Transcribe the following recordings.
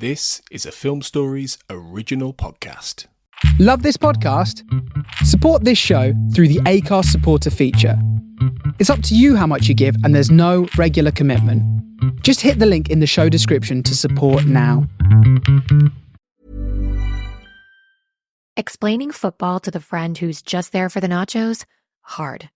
This is a Film Stories original podcast. Love this podcast? Support this show through the Acast supporter feature. It's up to you how much you give, and there's no regular commitment. Just hit the link in the show description to support now. Explaining football to the friend who's just there for the nachos? Hard.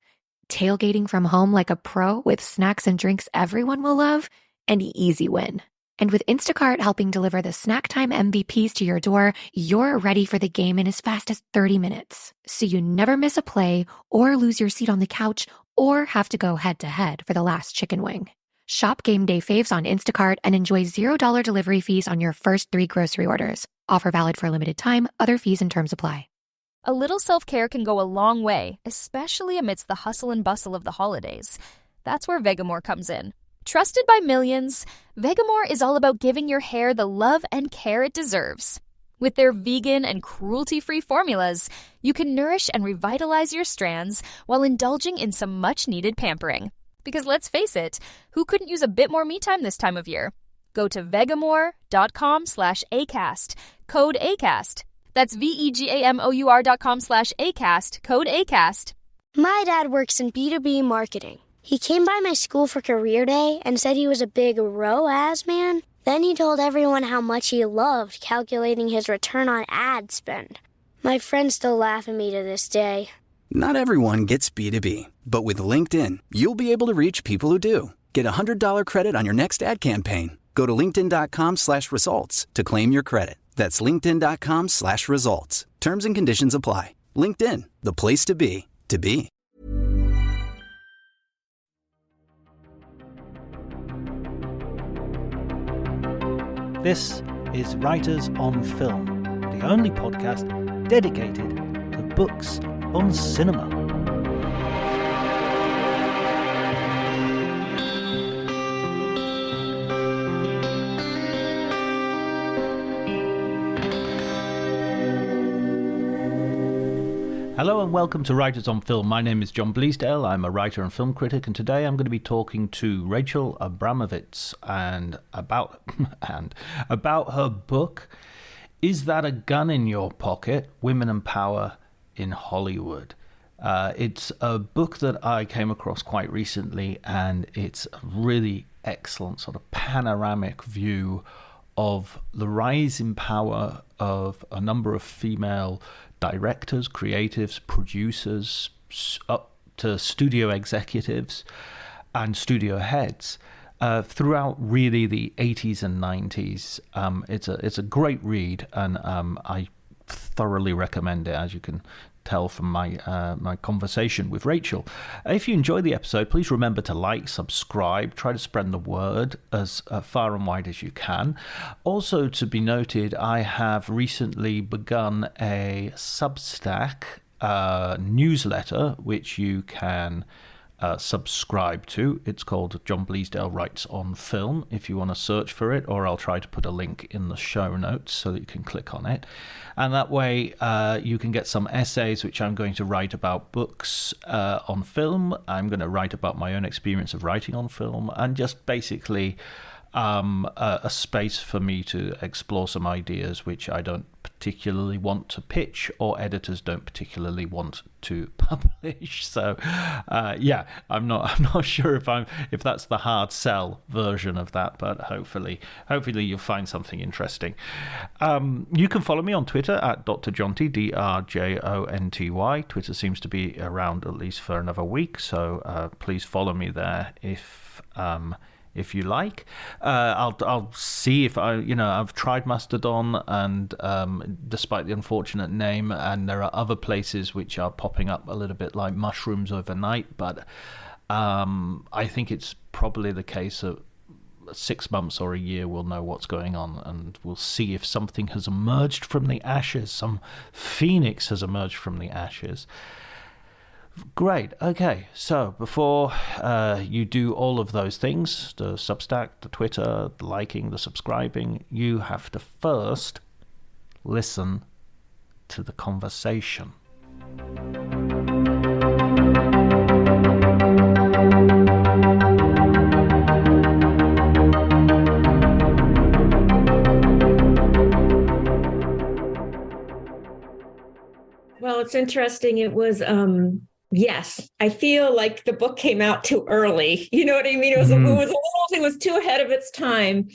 Tailgating from home like a pro with snacks and drinks everyone will love? An easy win. And with Instacart helping deliver the snack time MVPs to your door, you're ready for the game in as fast as 30 minutes. So you never miss a play or lose your seat on the couch or have to go head-to-head for the last chicken wing. Shop game day faves on Instacart and enjoy $0 delivery fees on your first 3 grocery orders. Offer valid for a limited time. Other fees and terms apply. A little self-care can go a long way, especially amidst the hustle and bustle of the holidays. That's where Vegamore comes in. Trusted by millions, Vegamore is all about giving your hair the love and care it deserves. With their vegan and cruelty-free formulas, you can nourish and revitalize your strands while indulging in some much-needed pampering. Because let's face it, who couldn't use a bit more me time this time of year? Go to vegamore.com/ACAST, code ACAST. That's vegamor.com/ACAST, code ACAST. My dad works in B2B marketing. He came by my school for career day and said he was a big ROAS man. Then he told everyone how much he loved calculating his return on ad spend. My friends still laugh at me to this day. Not everyone gets B2B, but with LinkedIn, you'll be able to reach people who do. Get a $100 credit on your next ad campaign. Go to linkedin.com/results to claim your credit. That's linkedin.com/results. Terms and conditions apply. LinkedIn, the place to be, to be. This is Writers on Film, the only podcast dedicated to books on cinema. Hello and welcome to Writers on Film. My name is John Bleasdale. I'm a writer and film critic, and today I'm going to be talking to Rachel Abramowitz and about her book, Is That a Gun in Your Pocket? Women and Power in Hollywood. It's a book that I came across quite recently, and it's a really excellent sort of panoramic view of the rise in power of a number of female directors, creatives, producers, up to studio executives and studio heads throughout really the 80s and 90s. It's a great read, and I thoroughly recommend it, as you can tell from my conversation with Rachel. If you enjoy the episode, please remember to like, subscribe, try to spread the word as far and wide as you can. Also to be noted, I have recently begun a Substack newsletter which you can subscribe to. It's called John Bleasdale Writes on Film, if you want to search for it, or I'll try to put a link in the show notes so that you can click on it. And that way you can get some essays which I'm going to write about books on film. I'm going to write about my own experience of writing on film, and just basically a space for me to explore some ideas which I don't particularly want to pitch, or editors don't particularly want to publish. So I'm not sure if that's the hard sell version of that, but hopefully you'll find something interesting. You can follow me on Twitter at Dr. Jonty, DRJONTY. Twitter seems to be around at least for another week, so please follow me there if you like. I'll see if I've tried Mastodon, and despite the unfortunate name, and there are other places which are popping up a little bit like mushrooms overnight, but I think it's probably the case that 6 months or a year we'll know what's going on, and we'll see if something has emerged from the ashes, some phoenix has emerged from the ashes. Great. Okay, so before you do all of those things, the Substack, the Twitter, the liking, the subscribing, you have to first listen to the conversation. it's interesting. It was, yes, I feel like the book came out too early. You know what I mean? It was too ahead of its time.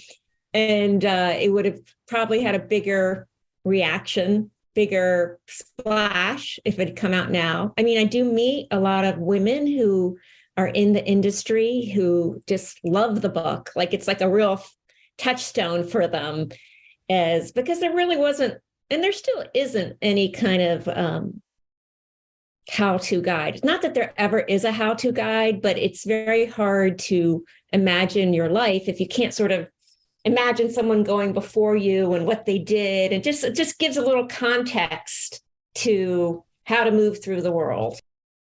And it would have probably had a bigger reaction, bigger splash if it had come out now. I mean, I do meet a lot of women who are in the industry who just love the book. Like it's like a real touchstone for them, because there really wasn't, and there still isn't any kind of how-to guide. Not that there ever is a how-to guide, but it's very hard to imagine your life if you can't sort of imagine someone going before you and what they did. And it just gives a little context to how to move through the world.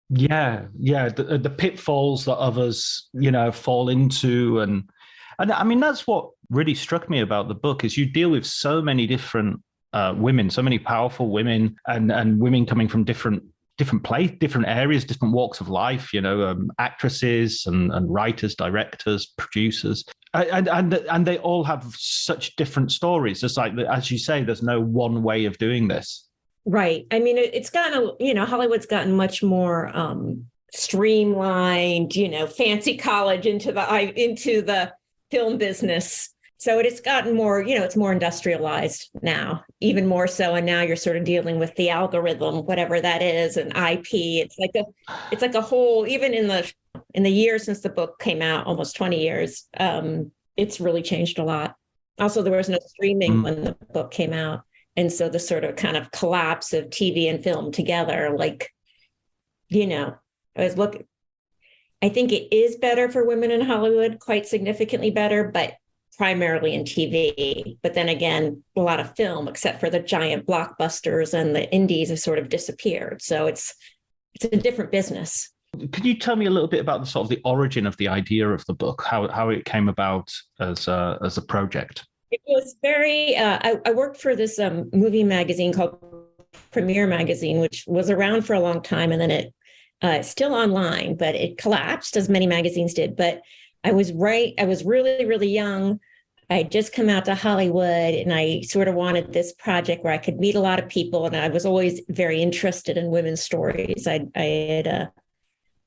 Yeah. The pitfalls that others, fall into. And I mean, that's what really struck me about the book is you deal with so many different women, so many powerful women and women coming from different different areas, different walks of life, actresses and writers, directors, producers. And they all have such different stories. It's like, as you say, there's no one way of doing this. Right. I mean, it's gotten, Hollywood's gotten much more streamlined, fancy college into the film business. So it's gotten more, it's more industrialized now, even more so. And now you're sort of dealing with the algorithm, whatever that is, and IP. It's like a whole, even in the years since the book came out, almost 20 years, it's really changed a lot. Also, there was no streaming when the book came out. And so the sort of kind of collapse of TV and film together, I think it is better for women in Hollywood, quite significantly better, but primarily in TV. But then again, a lot of film, except for the giant blockbusters and the indies, have sort of disappeared. So it's a different business. Can you tell me a little bit about the origin of the idea of the book, how it came about as a project? It was very, I worked for this movie magazine called Premiere Magazine, which was around for a long time. And then it's still online, but it collapsed, as many magazines did. But I was really, really young. I had just come out to Hollywood, and I sort of wanted this project where I could meet a lot of people. And I was always very interested in women's stories. I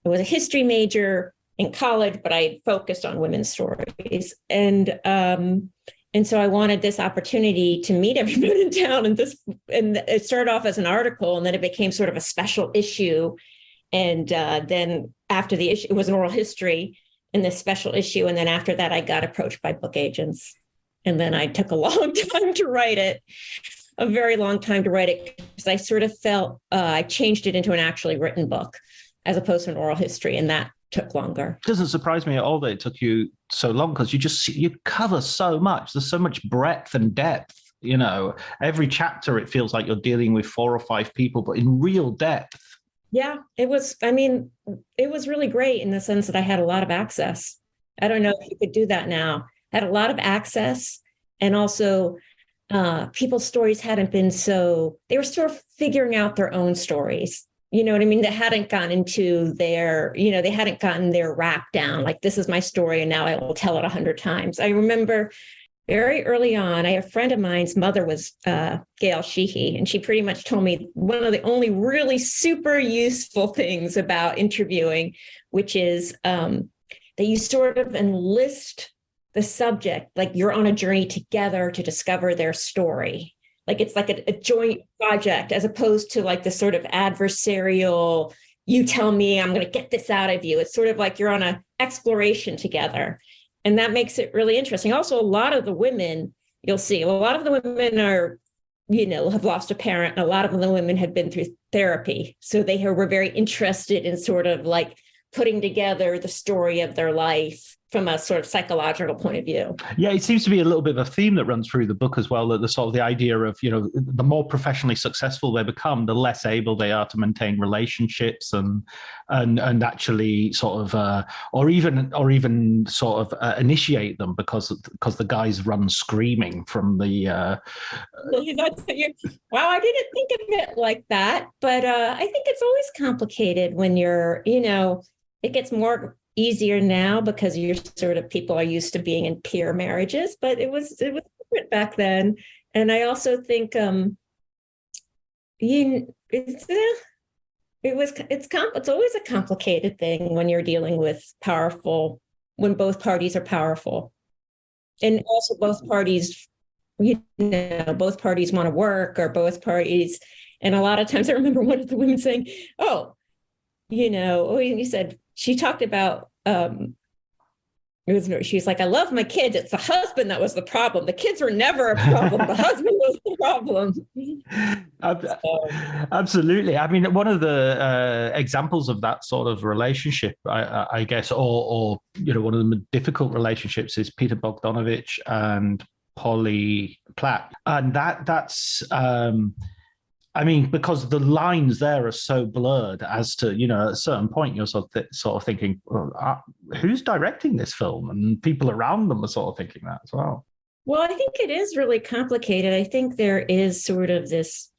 was a history major in college, but I focused on women's stories. And so I wanted this opportunity to meet everyone in town, and it started off as an article, and then it became sort of a special issue. And then after the issue, it was an oral history in this special issue. And then after that, I got approached by book agents. And then I took a long time to write it, a very long time to write it, because I sort of felt I changed it into an actually written book as opposed to an oral history. And that took longer. It doesn't surprise me at all that it took you so long, because you cover so much. There's so much breadth and depth. Every chapter, it feels like you're dealing with 4 or 5 people, but in real depth. Yeah, it was really great in the sense that I had a lot of access. I don't know if you could do that now. I had a lot of access, and also people's stories hadn't been they were sort of figuring out their own stories. You know what I mean? They hadn't gotten into they hadn't gotten their rap down. Like, this is my story, and now I will tell it 100 times. I remember very early on, a friend of mine's mother was Gail Sheehy, and she pretty much told me one of the only really super useful things about interviewing, which is that you sort of enlist the subject, like you're on a journey together to discover their story. Like it's like a joint project, as opposed to like the sort of adversarial, you tell me, I'm going to get this out of you. It's sort of like you're on an exploration together. And that makes it really interesting. Also, a lot of the women, you'll see, a lot of the women are, have lost a parent. And a lot of the women have been through therapy. So they were very interested in sort of like putting together the story of their life from a sort of psychological point of view. Yeah, it seems to be a little bit of a theme that runs through the book as well, that the sort of the idea of, the more professionally successful they become, the less able they are to maintain relationships and actually sort of, or even sort of initiate them because the guys run screaming from the... Wow, I didn't think of it like that, but I think it's always complicated when you're, it gets more easier now because people are used to being in peer marriages, but it was different back then. And I also think it's always a complicated thing when you're dealing with when both parties are powerful. And also both parties, both parties want to work, or both parties. And a lot of times I remember one of the women saying, you said, she talked about, she's like, I love my kids. It's the husband that was the problem. The kids were never a problem. The husband was the problem. Absolutely. I mean, one of the examples of that sort of relationship, I guess, or one of the difficult relationships is Peter Bogdanovich and Polly Platt, and that's. I mean, because the lines there are so blurred as to, at a certain point, you're sort of thinking, well, who's directing this film? And people around them are sort of thinking that as well. Well, I think it is really complicated. I think there is sort of this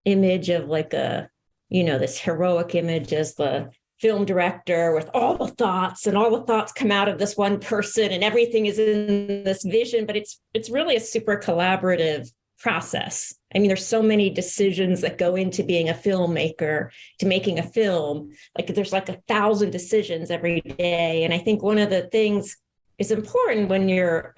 image of like this heroic image as the film director with all the thoughts, and all the thoughts come out of this one person and everything is in this vision, but it's really a super collaborative process. I mean, there's so many decisions that go into being a filmmaker, to making a film. Like there's like 1,000 decisions every day. And I think one of the things is important when you're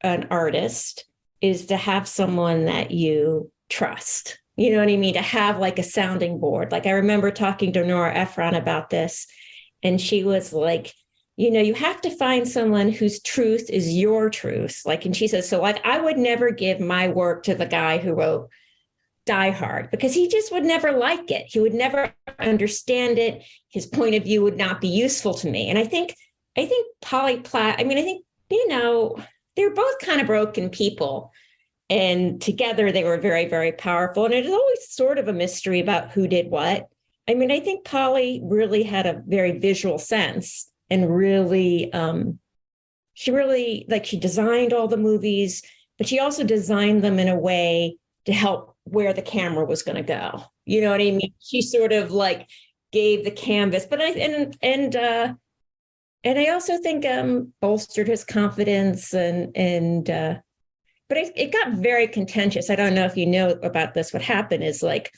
an artist is to have someone that you trust. You know what I mean? To have like a sounding board. Like I remember talking to Nora Ephron about this, and she was like, you have to find someone whose truth is your truth. Like, and she says, so like, I would never give my work to the guy who wrote Die Hard, because he just would never like it. He would never understand it. His point of view would not be useful to me. And I think Polly Platt, I think, they're both kind of broken people, and together they were very, very powerful. And it is always sort of a mystery about who did what. I mean, I think Polly really had a very visual sense. And really, she designed all the movies, but she also designed them in a way to help where the camera was going to go. You know what I mean? She sort of like gave the canvas, but I also think bolstered his confidence, but it got very contentious. I don't know if you know about this. What happened is like,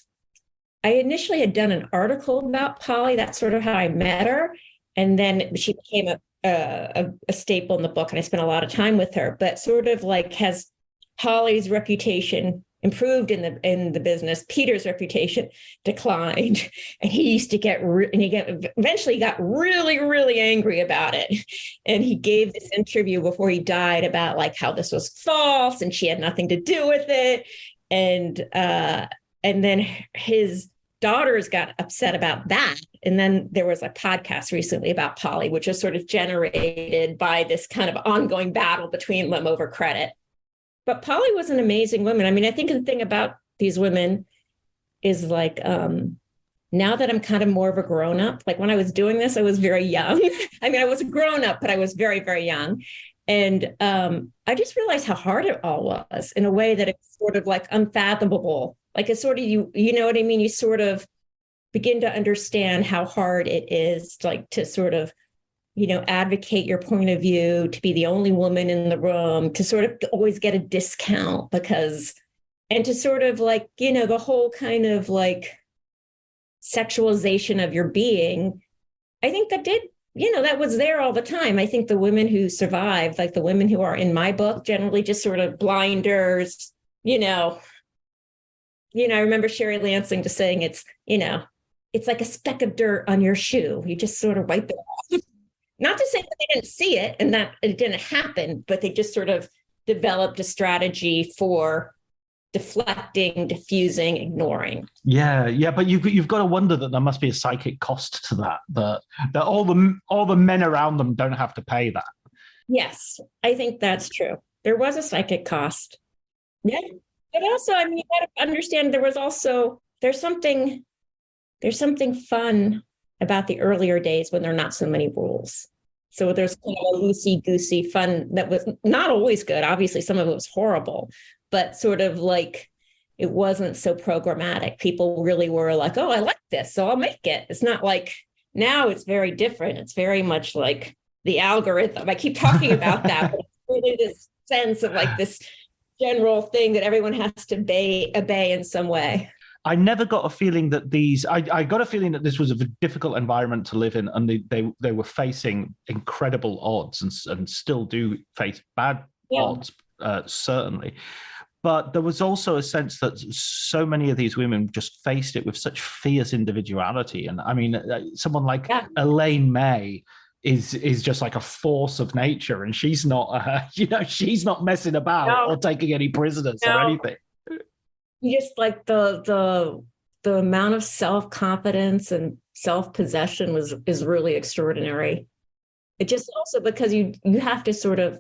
I initially had done an article about Polly. That's sort of how I met her. And then she became a staple in the book, and I spent a lot of time with her. But sort of like, has Polly's reputation improved in the business, Peter's reputation declined, and he used to eventually got really, really angry about it. And he gave this interview before he died about like how this was false and she had nothing to do with it. And then his daughters got upset about that. And then there was a podcast recently about Polly, which was sort of generated by this kind of ongoing battle between them over credit. But Polly was an amazing woman. I mean, I think the thing about these women is like, now that I'm kind of more of a grown-up, like when I was doing this, I was very young. I mean, I was a grown-up, but I was very, very young. And I just realized how hard it all was in a way that it's sort of like unfathomable. Like it's sort of, you know what I mean? You sort of begin to understand how hard it is, like to sort of, advocate your point of view, to be the only woman in the room, to sort of always get a discount and to sort of like, the whole kind of like sexualization of your being. I think that that was there all the time. I think the women who survived, like the women who are in my book, generally just sort of blinders, I remember Sherry Lansing just saying it's like a speck of dirt on your shoe. You just sort of wipe it off. Not to say that they didn't see it and that it didn't happen, but they just sort of developed a strategy for deflecting, diffusing, ignoring. Yeah, but you've got to wonder that there must be a psychic cost to that all the men around them don't have to pay that. Yes, I think that's true. There was a psychic cost. Yeah, but also, I mean, you got to understand there's something fun about the earlier days when there are not so many rules. So there's kind of a loosey-goosey fun that was not always good. Obviously, some of it was horrible, but sort of like it wasn't so programmatic. People really were like, oh, I like this, so I'll make it. It's not like now it's very different. It's very much like the algorithm. I keep talking about that, but it's really this sense of like this general thing that everyone has to obey in some way. I never got a feeling that I got a feeling that this was a difficult environment to live in, and they were facing incredible odds and still do face bad odds, certainly. But there was also a sense that so many of these women just faced it with such fierce individuality. And I mean, someone like Elaine May is just like a force of nature, and she's not, she's not messing about or taking any prisoners or anything. Just like the amount of self-confidence and self-possession is really extraordinary. It just also because you have to sort of,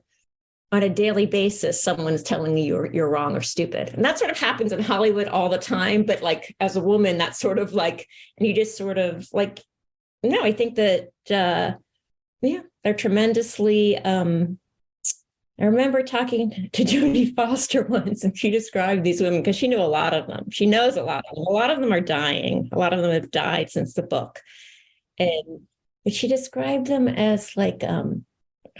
on a daily basis, someone's telling you you're wrong or stupid. And that sort of happens in Hollywood all the time. But like as a woman, that's sort of like, and you just sort of like, no, I think that, they're tremendously, I remember talking to Jodie Foster once, and she described these women because she knew a lot of them. She knows a lot of them. A lot of them are dying. A lot of them have died since the book. But she described them as like,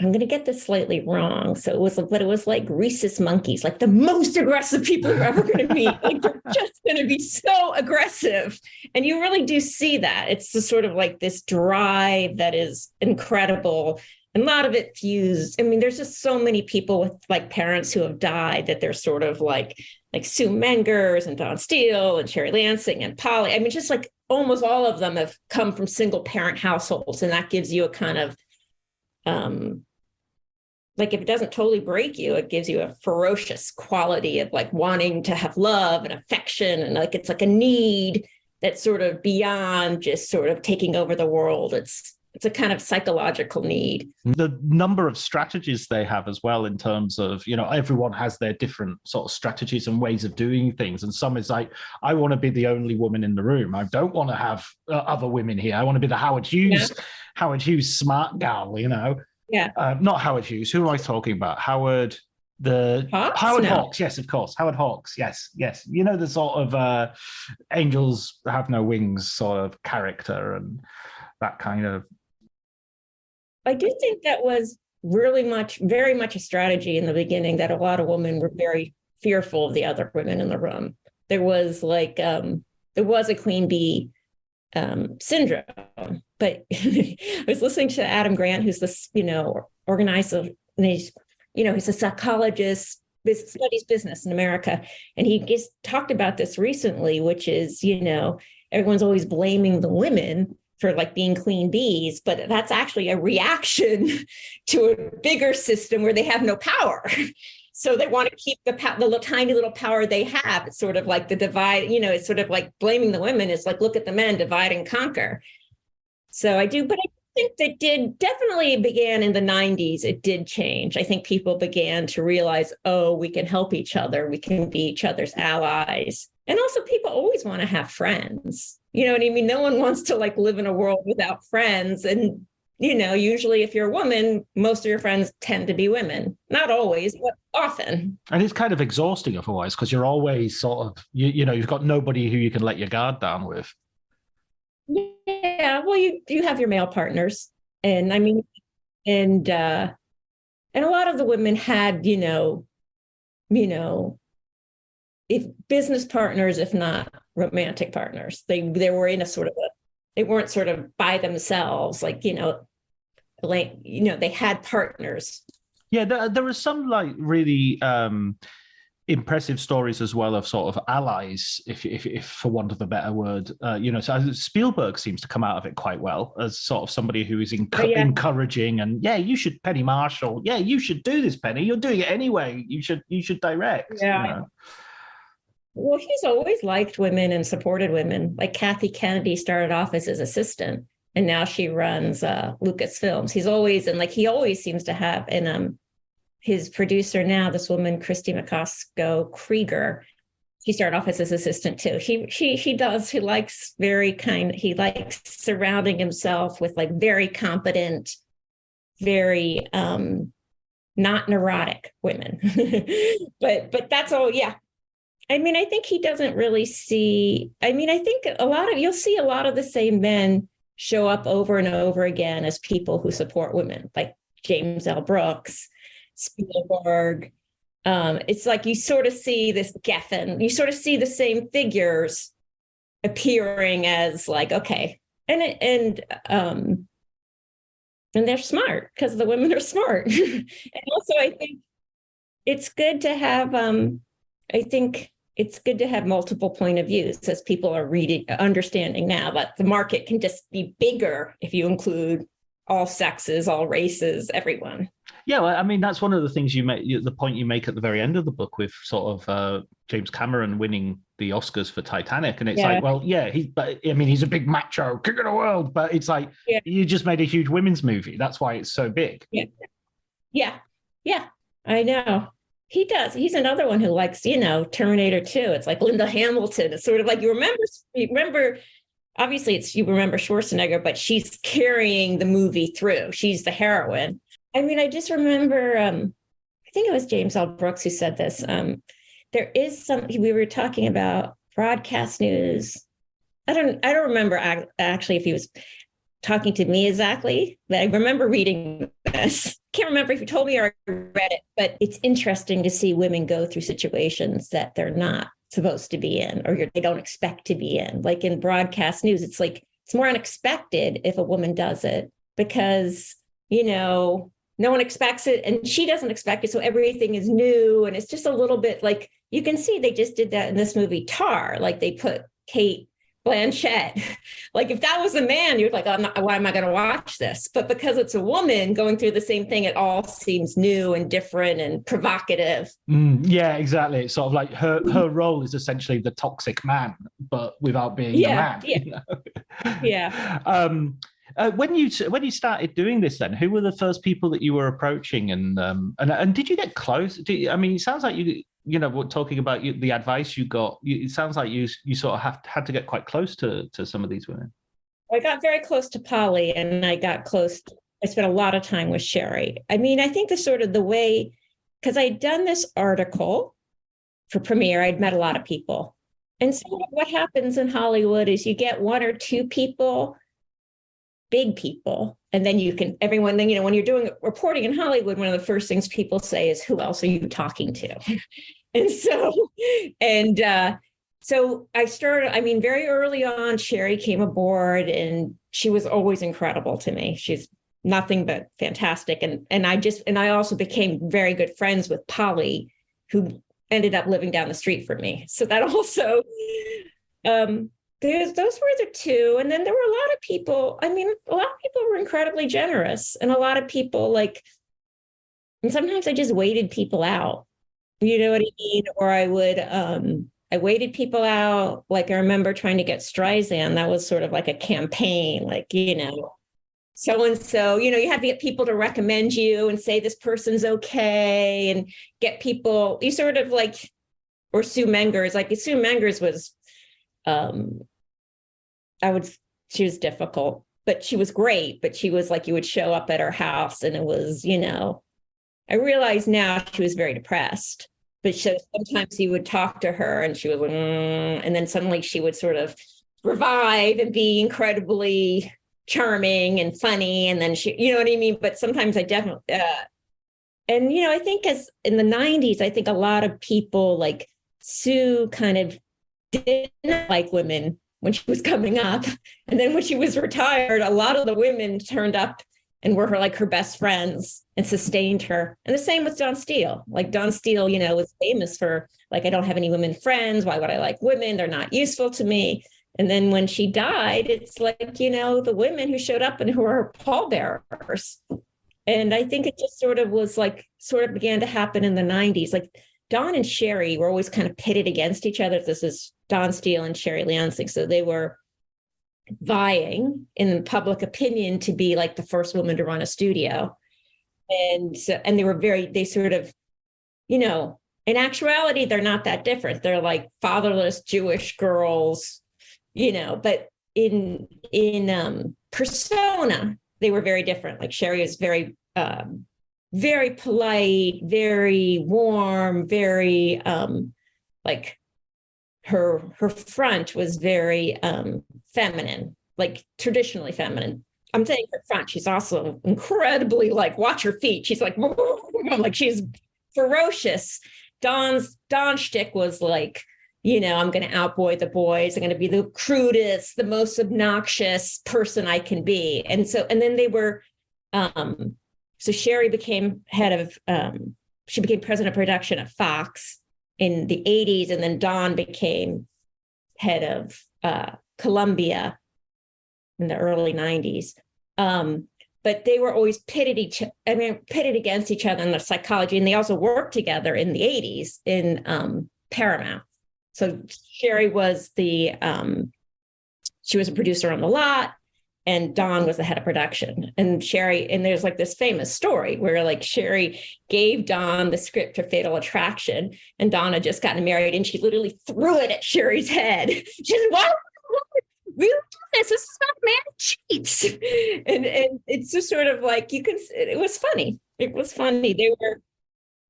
I'm going to get this slightly wrong. So it was like rhesus monkeys, like the most aggressive people you're ever going to meet. Like they're just going to be so aggressive. And you really do see that. It's the sort of like this drive that is incredible. And a lot of it fused. I mean, there's just so many people with like parents who have died that they're sort of like Sue Mengers and Dawn Steele and Sherry Lansing and Polly. I mean, just like almost all of them have come from single parent households. And that gives you a kind of, like if it doesn't totally break you, it gives you a ferocious quality of like wanting to have love and affection. And like, it's like a need that's sort of beyond just sort of taking over the world. It's a kind of psychological need. The number of strategies they have as well, in terms of, everyone has their different sort of strategies and ways of doing things. And some is like, I want to be the only woman in the room. I don't want to have other women here. I want to be the Howard Hughes smart gal, Yeah. Not Howard Hughes. Who am I talking about? Howard Hawks. Yes, of course. Howard Hawks. Yes. The sort of angels have no wings sort of character and that kind of. I do think that was very much a strategy in the beginning, that a lot of women were very fearful of the other women in the room. There was like, there was a queen bee syndrome. But I was listening to Adam Grant, who's this, organizer, and he's a psychologist, studies business in America. And he just talked about this recently, which is, everyone's always blaming the women for like being queen bees, but that's actually a reaction to a bigger system where they have no power. So they want to keep the little tiny little power they have. It's sort of like the divide, it's sort of like blaming the women. It's like, look at the men, divide and conquer. So I do, but I think that definitely began in the 90s. It did change. I think people began to realize, we can help each other. We can be each other's allies. And also people always want to have friends. You know what I mean? No one wants to like live in a world without friends. And, usually if you're a woman, most of your friends tend to be women. Not always, but often. And it's kind of exhausting otherwise, because you're always sort of, you've got nobody who you can let your guard down with. Yeah, well, you have your male partners. And I mean, and a lot of the women had, if business partners, if not romantic partners. They were in a sort of they weren't sort of by themselves, like, they had partners. Yeah, there are some like really impressive stories as well of sort of allies, if for want of a better word. So Spielberg seems to come out of it quite well as sort of somebody who is encouraging and, you should, Penny Marshall, you should do this, Penny. You're doing it anyway. You should direct. Yeah. Well, he's always liked women and supported women. Like Kathy Kennedy started off as his assistant, and now she runs Lucasfilms. He's always, and like he always seems to have, and his producer now, this woman, Christy McCosco Krieger, she started off as his assistant too. He likes surrounding himself with like very competent, very not neurotic women. but that's all. Yeah. I mean, I think he doesn't really see, I think you'll see a lot of the same men show up over and over again as people who support women, like James L. Brooks, Spielberg, It's like you sort of see this Geffen, you sort of see the same figures appearing as like, okay, and they're smart because the women are smart. And also, I think it's good to have, I think it's good to have multiple point of views as people are understanding now that the market can just be bigger if you include all sexes, all races, everyone. Yeah, well, I mean, that's one of the things you make, the point you make at the very end of the book with sort of James Cameron winning the Oscars for Titanic. And it's like, well, yeah, he's a big macho, king of the world, but it's like, you just made a huge women's movie. That's why it's so big. Yeah, I know. He does. He's another one who likes, Terminator 2. It's like Linda Hamilton. It's sort of like, you remember, obviously you remember Schwarzenegger, but she's carrying the movie through. She's the heroine. I mean, I just remember, I think it was James L. Brooks who said this. There is we were talking about broadcast news. I don't remember actually if he was talking to me exactly, but I remember reading this. Can't remember if he told me or I read it, but it's interesting to see women go through situations that they're not supposed to be in, or they don't expect to be in. Like in broadcast news, it's like, it's more unexpected if a woman does it because, no one expects it and she doesn't expect it. So everything is new. And it's just a little bit like, you can see they just did that in this movie Tar. Like they put Kate Blanchett. Like if that was a man, you're like, why am I going to watch this? But because it's a woman going through the same thing, it all seems new and different and provocative. Yeah, exactly. It's sort of like her role is essentially the toxic man, but without being a man. Yeah. When you started doing this, then who were the first people that you were approaching, and did you get close? It sounds like talking about the advice you got. It sounds like you sort of had to get quite close to some of these women. I got very close to Polly, and I spent a lot of time with Sherry. I mean, I think the way, because I'd done this article for Premiere, I'd met a lot of people, and so what happens in Hollywood is you get one or two people. Big people. And then everyone, when you're doing reporting in Hollywood, one of the first things people say is, who else are you talking to? So I started, very early on, Sherry came aboard and she was always incredible to me. She's nothing but fantastic. And I also became very good friends with Polly, who ended up living down the street from me. So that also, those were the two. And then there were a lot of people. A lot of people were incredibly generous, and a lot of people and sometimes I just waited people out. You know what I mean? Or I would, I waited people out. Like I remember trying to get Streisand. That was sort of like a campaign, so-and-so, you have to get people to recommend you and say this person's okay, and get people, you sort of or Sue Mengers. Sue Mengers was, she was difficult, but she was great. But she was you would show up at her house and it was, I realize now she was very depressed, but sometimes he would talk to her and she was like, and then suddenly she would sort of revive and be incredibly charming and funny. And then she, you know what I mean? But sometimes I definitely, I think as in the 90s, I think a lot of people Sue kind of didn't like women when she was coming up. And then when she was retired, a lot of the women turned up and were her best friends and sustained her. And the same with Dawn Steele. Dawn Steele, was famous for I don't have any women friends. Why would I like women? They're not useful to me. And then when she died, it's the women who showed up and who were her pallbearers. And I think it just sort of was began to happen in the 90s. Dawn and Sherry were always kind of pitted against each other. This is Dawn Steele and Sherry Lansing. So they were vying in public opinion to be the first woman to run a studio. And they sort of, in actuality, they're not that different. They're fatherless Jewish girls, but in persona, they were very different. Sherry is very, very polite, very warm, very her front was very feminine, traditionally feminine. I'm saying her front. She's also incredibly watch her feet. She's she's ferocious. Don's shtick was like, I'm going to outboy the boys. I'm going to be the crudest, the most obnoxious person I can be. And then they were, so Sherry became she became president of production at Fox in the 80s. And then Don became head of Columbia in the early 90s. But they were always pitted against each other in their psychology. And they also worked together in the 80s in Paramount. So Sherry was she was a producer on the lot, and Don was the head of production. And there's like this famous story where like Sherry gave Don the script for Fatal Attraction, and Don had just gotten married, and she literally threw it at Sherry's head. She said, "Why we do this? This is not man cheats." And it's just sort of like it was funny. It was funny.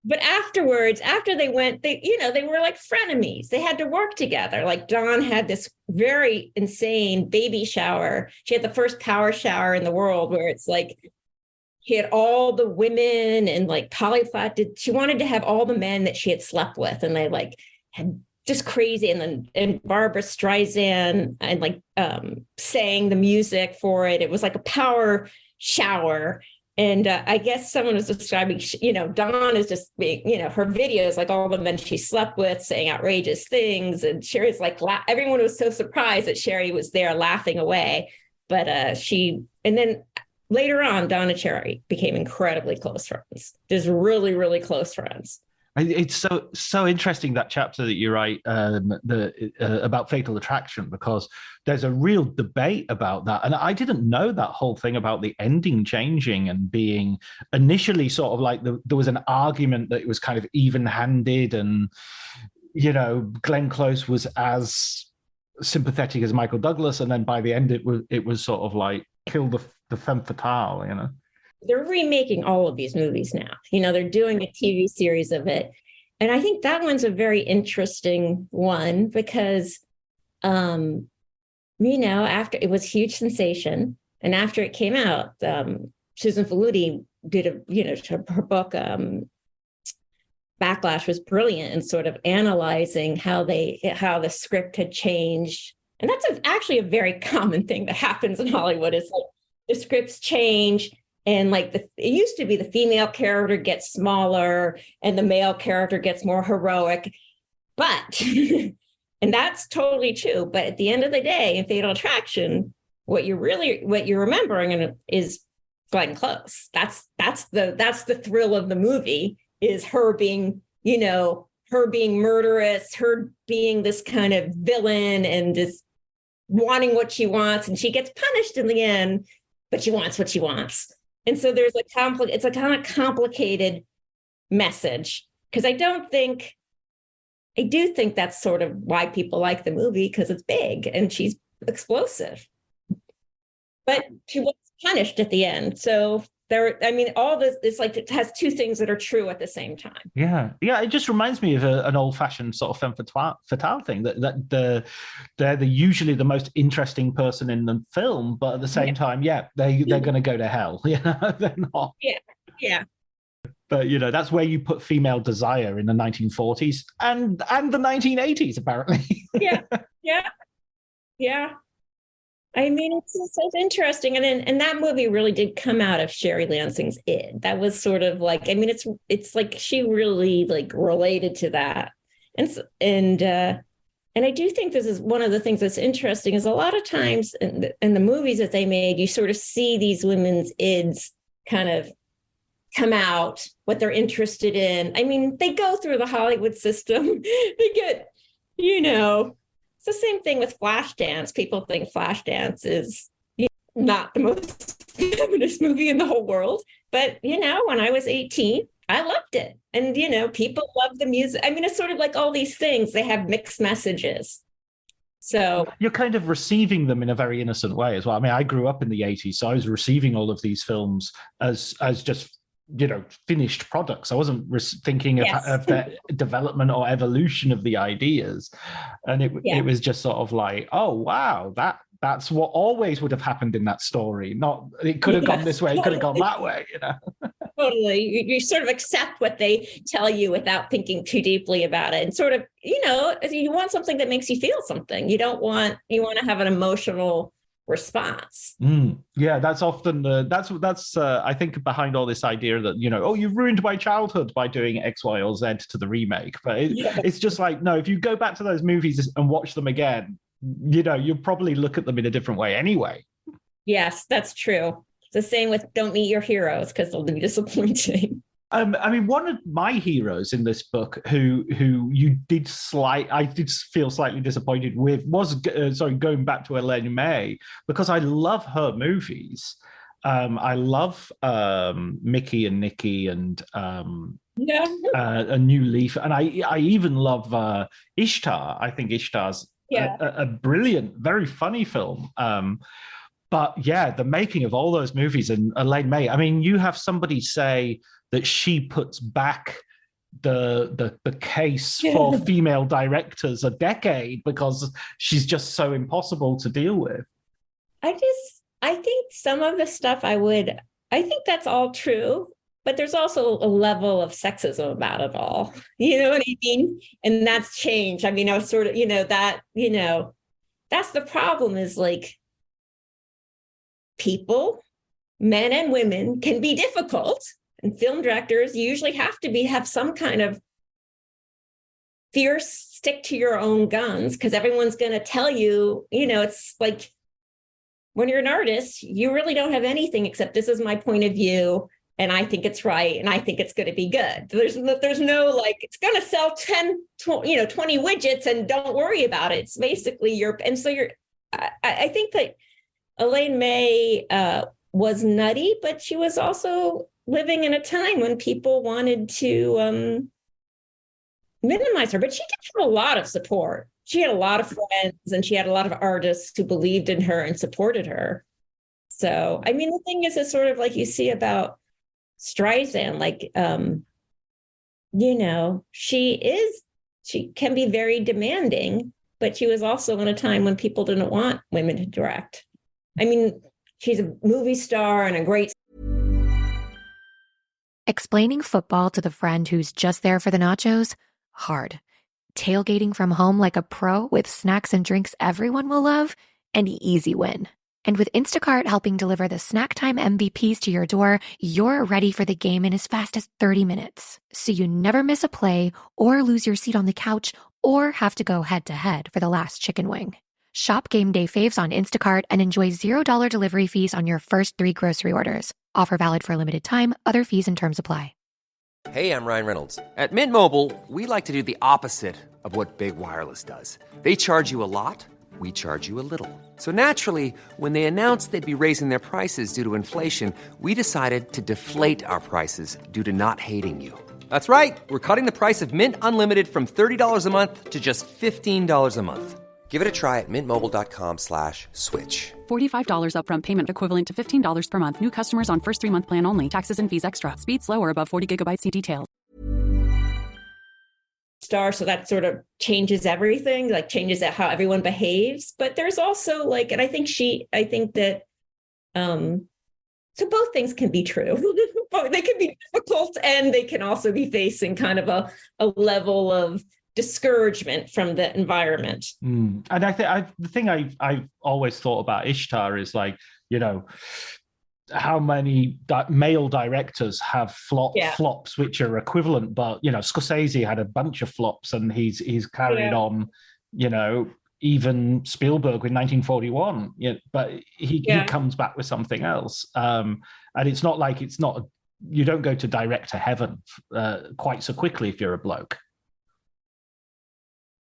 But afterwards, after they went, they were like frenemies. They had to work together. Like Dawn had this very insane baby shower. She had the first power shower in the world where it's like, she had all the women and like she wanted to have all the men that she had slept with. And they like had just crazy. And Barbra Streisand and like sang the music for it. It was like a power shower. And I guess someone was describing, Dawn is just being, her videos, like all the men she slept with, saying outrageous things. And Sherry's like, everyone was so surprised that Sherry was there laughing away. But and then later on, Dawn and Sherry became incredibly close friends. Just really, really close friends. It's so interesting, that chapter that you write about Fatal Attraction, because there's a real debate about that. And I didn't know that whole thing about the ending changing and being initially sort of like there was an argument that it was kind of even-handed, and, Glenn Close was as sympathetic as Michael Douglas. And then by the end, it was sort of like kill the femme fatale, They're remaking all of these movies now. They're doing a TV series of it. And I think that one's a very interesting one because, after it was a huge sensation, and after it came out, Susan Faludi did her book, Backlash, was brilliant in sort of analyzing how the script had changed. And that's actually a very common thing that happens in Hollywood, is like the scripts change. And like it used to be the female character gets smaller and the male character gets more heroic. But, and that's totally true. But at the end of the day, in Fatal Attraction, what you're remembering is Glenn Close. That's the thrill of the movie, is her being, her being murderous, her being this kind of villain and just wanting what she wants. And she gets punished in the end, but she wants what she wants. And so there's it's a kind of complicated message, because I do think that's sort of why people like the movie, because it's big and she's explosive. But she was punished at the end. So all this, it's like it has two things that are true at the same time. Yeah. It just reminds me of an old-fashioned sort of femme fatale thing, that they're usually the most interesting person in the film, but at the same time, they're going to go to hell. They're not. Yeah. But that's where you put female desire in the 1940s and the 1980s, apparently. Yeah. I mean, it's interesting. And that movie really did come out of Sherry Lansing's id. That was sort of like, I mean, it's like she really like related to that. And I do think this is one of the things that's interesting, is a lot of times in the movies that they made, you sort of see these women's ids kind of come out, what they're interested in. I mean, they go through the Hollywood system. They get, it's the same thing with Flashdance. People think Flashdance is not the most feminist movie in the whole world. But, when I was 18, I loved it. And, people love the music. I mean, it's sort of like all these things. They have mixed messages. So you're kind of receiving them in a very innocent way as well. I mean, I grew up in the 80s, so I was receiving all of these films as just finished products. I wasn't thinking of the development or evolution of the ideas, and it was just sort of like, oh wow, that's what always would have happened in that story. Not it could have gone this way, it could have gone that way, you know. Totally. You sort of accept what they tell you without thinking too deeply about it. And sort of, you want something that makes you feel something. You want to have an emotional response. Yeah, that's often that's I think behind all this idea that, you've ruined my childhood by doing X, Y, or Z to the remake. But it's just like, no, if you go back to those movies and watch them again, you'll probably look at them in a different way anyway. Yes, that's true. It's the same with don't meet your heroes because they'll be disappointing. I mean, one of my heroes in this book, who I did feel slightly disappointed with, was going back to Elaine May, because I love her movies. I love Mickey and Nicky and A New Leaf, and I even love Ishtar. I think Ishtar's a brilliant, very funny film. But yeah, the making of all those movies and Elaine May. I mean, you have somebody say that she puts back the case for female directors a decade because she's just so impossible to deal with. I think some of the stuff I think that's all true, but there's also a level of sexism about it all. You know what I mean? And that's changed. I mean, I was sort of, that's the problem, is like, people, men and women, can be difficult, and film directors usually have some kind of fierce stick to your own guns, because everyone's going to tell you, it's like when you're an artist, you really don't have anything except this is my point of view and I think it's right and I think it's going to be good. There's no like, it's going to sell 20 widgets and don't worry about it. It's basically I think that Elaine May was nutty, but she was also living in a time when people wanted to minimize her. But she did have a lot of support. She had a lot of friends, and she had a lot of artists who believed in her and supported her. So, I mean, the thing is, it's sort of like you see about Streisand, like, she can be very demanding, but she was also in a time when people didn't want women to direct. I mean, she's a movie star and a great... Explaining football to the friend who's just there for the nachos? Hard. Tailgating from home like a pro with snacks and drinks everyone will love? An easy win. And with Instacart helping deliver the snack time MVPs to your door, you're ready for the game in as fast as 30 minutes. So you never miss a play or lose your seat on the couch or have to go head-to-head for the last chicken wing. Shop Game Day Faves on Instacart and enjoy $0 delivery fees on your first 3 grocery orders. Offer valid for a limited time. Other fees and terms apply. Hey, I'm Ryan Reynolds. At Mint Mobile, we like to do the opposite of what Big Wireless does. They charge you a lot, we charge you a little. So naturally, when they announced they'd be raising their prices due to inflation, we decided to deflate our prices due to not hating you. That's right. We're cutting the price of Mint Unlimited from $30 a month to just $15 a month. Give it a try at mintmobile.com/switch. $45 upfront payment equivalent to $15 per month. New customers on first 3-month plan only. Taxes and fees extra. Speed slower above 40 gigabytes. See details. Star, so that sort of changes everything, like changes how everyone behaves. But there's also like, and I think that, so both things can be true. They can be difficult, and they can also be facing kind of a level of discouragement from the environment. And I think the thing I've always thought about Ishtar is like, how many male directors have flops which are equivalent, but Scorsese had a bunch of flops, and he's carried on, even Spielberg with 1941, but he comes back with something else, and it's not like you don't go to director heaven quite so quickly if you're a bloke.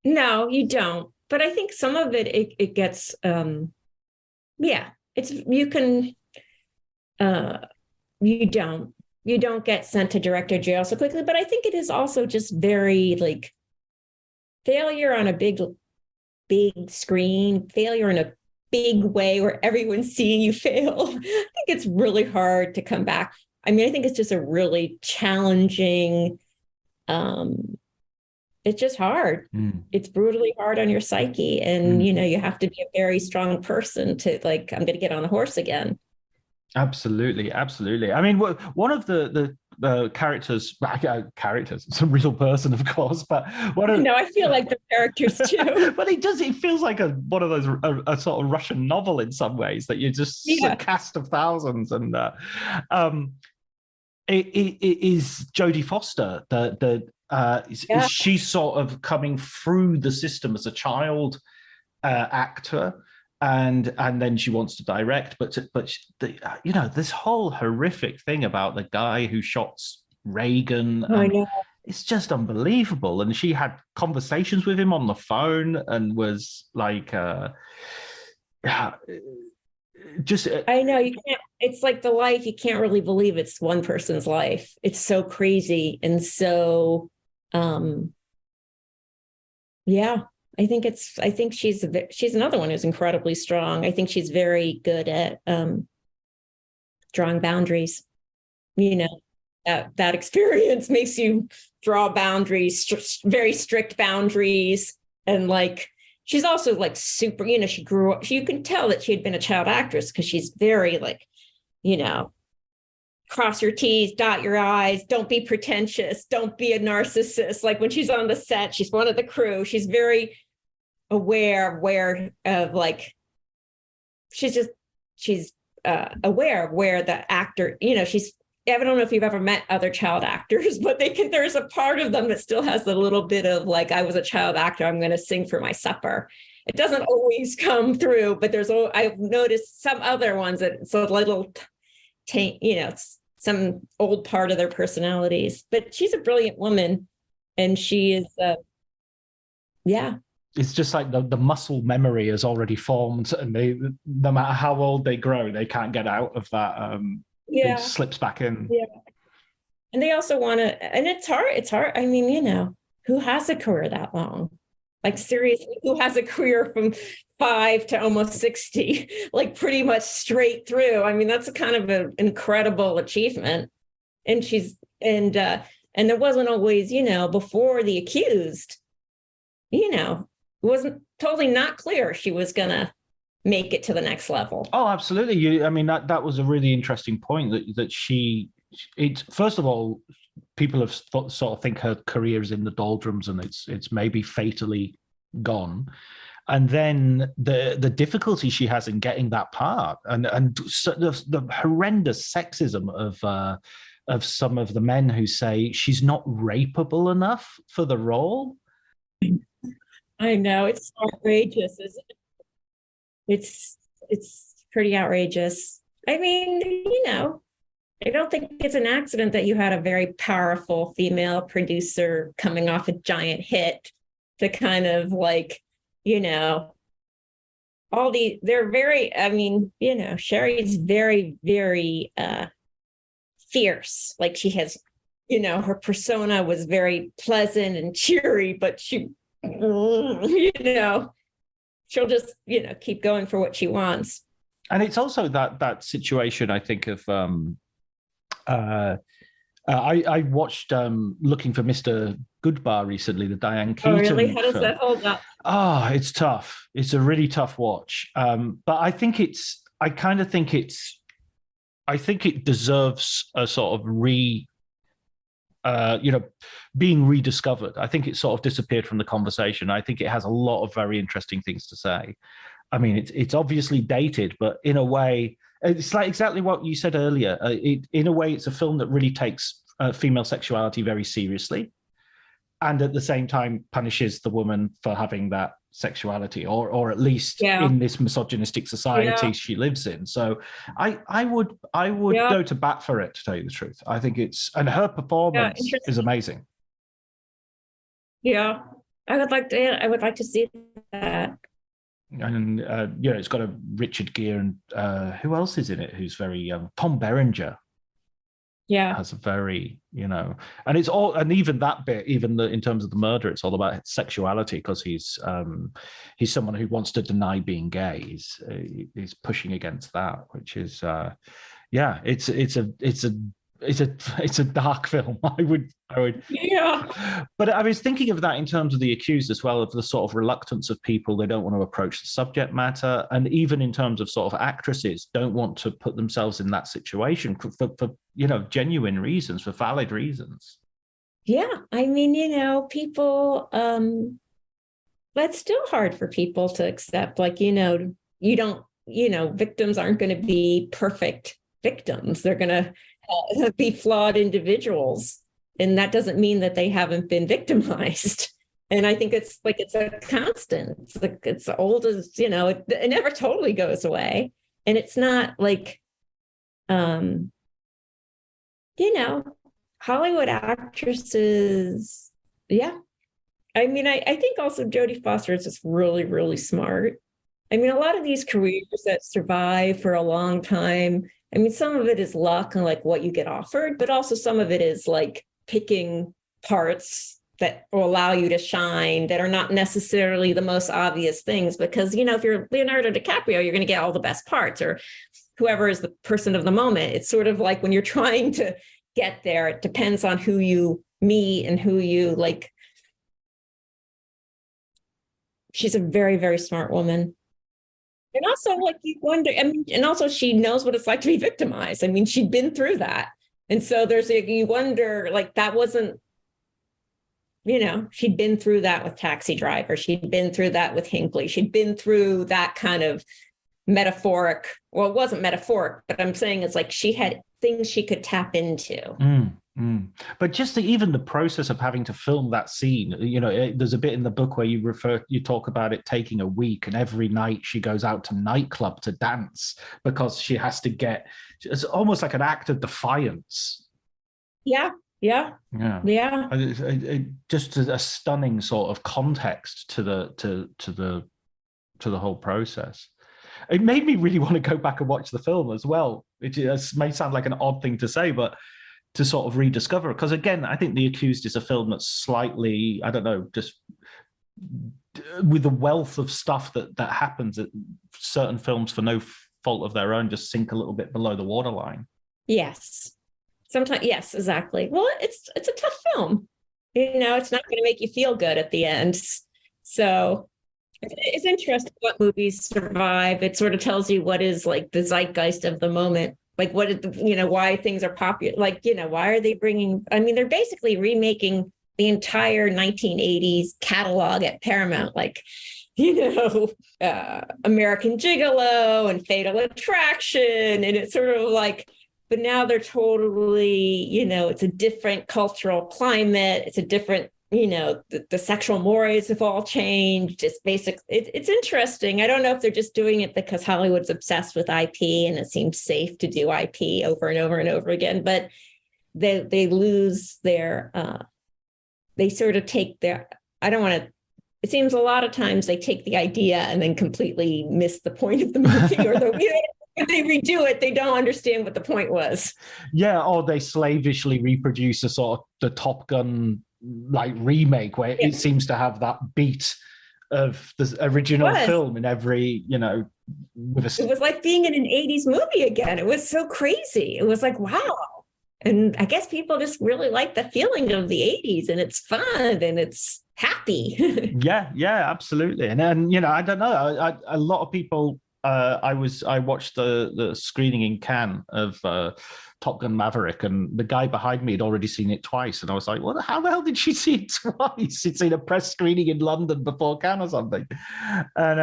No, you don't. But I think some of it gets, you don't get sent to director jail so quickly. But I think it is also just very like failure on a big screen, failure in a big way where everyone's seeing you fail. I think it's really hard to come back. I mean, I think it's just a really challenging, it's just hard. It's brutally hard on your psyche. And, you have to be a very strong person to like, I'm going to get on a horse again. Absolutely. I mean, one of the characters, it's a real person, of course, but I feel like the characters too. But it feels like one of those a sort of Russian novel in some ways, that you're just a cast of thousands. And it is Jodie Foster she's sort of coming through the system as a child actor, and then she wants to direct, but this whole horrific thing about the guy who shot Reagan. I know. It's just unbelievable. And she had conversations with him on the phone and was like, I know, you can't. It's like the life, you can't really believe it's one person's life. It's so crazy. And so, I think she's another one who's incredibly strong. I think she's very good at drawing boundaries. That experience makes you draw boundaries, very strict boundaries. And like, she's also like super, she grew up, you can tell that she had been a child actress because she's very like, cross your T's, dot your I's, don't be pretentious, don't be a narcissist. Like when she's on the set, she's one of the crew. She's very aware of like, she's aware of where the actor, I don't know if you've ever met other child actors, but there's a part of them that still has a little bit of like, I was a child actor, I'm going to sing for my supper. It doesn't always come through, but I've noticed some other ones that it's a little it's some old part of their personalities, but she's a brilliant woman. And she is, It's just like the muscle memory is already formed, and no matter how old they grow, they can't get out of that. It slips back in. Yeah. And they also want to, and it's hard. I mean, who has a career that long? Like seriously, who has a career from 5 to almost 60, like pretty much straight through? I mean, that's a kind of an incredible achievement. And and there wasn't always, before The Accused, it wasn't totally not clear she was going to make it to the next level. Oh, absolutely. I mean, that was a really interesting point that first of all, people have sort of think her career is in the doldrums and it's maybe fatally gone. And then the difficulty she has in getting that part, and so the horrendous sexism of some of the men who say she's not rapeable enough for the role. I know, it's outrageous, isn't it? It's pretty outrageous. I mean, I don't think it's an accident that you had a very powerful female producer coming off a giant hit to kind of like, they're very, I mean, Sherry's very, very fierce. Like she has, her persona was very pleasant and cheery, but she, she'll just, keep going for what she wants. And it's also that situation, I think, of I watched Looking for Mr. Goodbar recently, the Diane Keaton. Oh, really? How does that hold up? Oh, it's tough. It's a really tough watch. But I think it deserves a sort of being rediscovered. I think it sort of disappeared from the conversation. I think it has a lot of very interesting things to say. I mean, it's obviously dated, but in a way, it's like exactly what you said earlier. In a way, it's a film that really takes female sexuality very seriously, and at the same time punishes the woman for having that sexuality, or at least in this misogynistic society she lives in. So I would go to bat for it, to tell you the truth. I think and her performance is amazing. Yeah, I would like to see that. And it's got a Richard Gere and who else is in it? Who's very Tom Berenger. Yeah, has a very and it's all, and even that bit, in terms of the murder, it's all about sexuality because he's someone who wants to deny being gay. He's pushing against that, which is it's a it's a dark film. I would. Yeah. But I was thinking of that in terms of the accused as well, of the sort of reluctance of people. They don't want to approach the subject matter, and even in terms of sort of actresses don't want to put themselves in that situation for genuine reasons, for valid reasons. Yeah, I mean, people. That's still hard for people to accept. Like, you don't. Victims aren't going to be perfect victims. They're going to be flawed individuals. And that doesn't mean that they haven't been victimized. And I think it's a constant. It's old as, it never totally goes away. And it's not like, Hollywood actresses. Yeah. I mean, I think also Jodie Foster is just really, really smart. I mean, a lot of these careers that survive for a long time, I mean, some of it is luck and like what you get offered, but also some of it is like picking parts that will allow you to shine that are not necessarily the most obvious things. Because, if you're Leonardo DiCaprio, you're going to get all the best parts, or whoever is the person of the moment. It's sort of like when you're trying to get there, it depends on who you meet and who you like. She's a very, very smart woman. And also, like, you wonder, I mean, and also she knows what it's like to be victimized. I mean, she'd been through that. And so you wonder, like, that wasn't, she'd been through that with Taxi Driver. She'd been through that with Hinckley. She'd been through that kind of metaphoric, well, it wasn't metaphoric, but I'm saying it's like she had things she could tap into. But just even the process of having to film that scene, there's a bit in the book where you talk about it taking a week, and every night she goes out to nightclub to dance because she has to it's almost like an act of defiance. Yeah. Just a stunning sort of context to the whole process. It made me really want to go back and watch the film as well. It may sound like an odd thing to say, but to sort of rediscover it. Because again, I think The Accused is a film that's slightly, I don't know, just with the wealth of stuff that happens, that certain films, for no fault of their own, just sink a little bit below the waterline. Yes. Sometimes, yes, exactly. Well, it's a tough film. It's not going to make you feel good at the end. So it's interesting what movies survive. It sort of tells you what is like the zeitgeist of the moment. Like why things are popular. Like, why are they they're basically remaking the entire 1980s catalog at Paramount, like, American Gigolo and Fatal Attraction. And it's sort of like, but now they're totally, it's a different cultural climate. It's a different, the sexual mores have all changed. It's interesting. I don't know if they're just doing it because Hollywood's obsessed with IP and it seems safe to do IP over and over and over again, but they lose their, they sort of take their, it seems a lot of times they take the idea and then completely miss the point of the movie, or when they redo it, they don't understand what the point was. Yeah, or they slavishly reproduce a sort of the Top Gun like remake where it seems to have that beat of the original film in every, it was like being in an 80s movie again. It was so crazy. It was like, wow. And I guess people just really like the feeling of the 80s, and it's fun and it's happy. yeah, absolutely. And then, I don't know, a lot of people, I watched the screening in Cannes of Top Gun Maverick, and the guy behind me had already seen it twice, and I was like, "What? How the hell did she see it twice? He'd seen a press screening in London before Cannes or something." And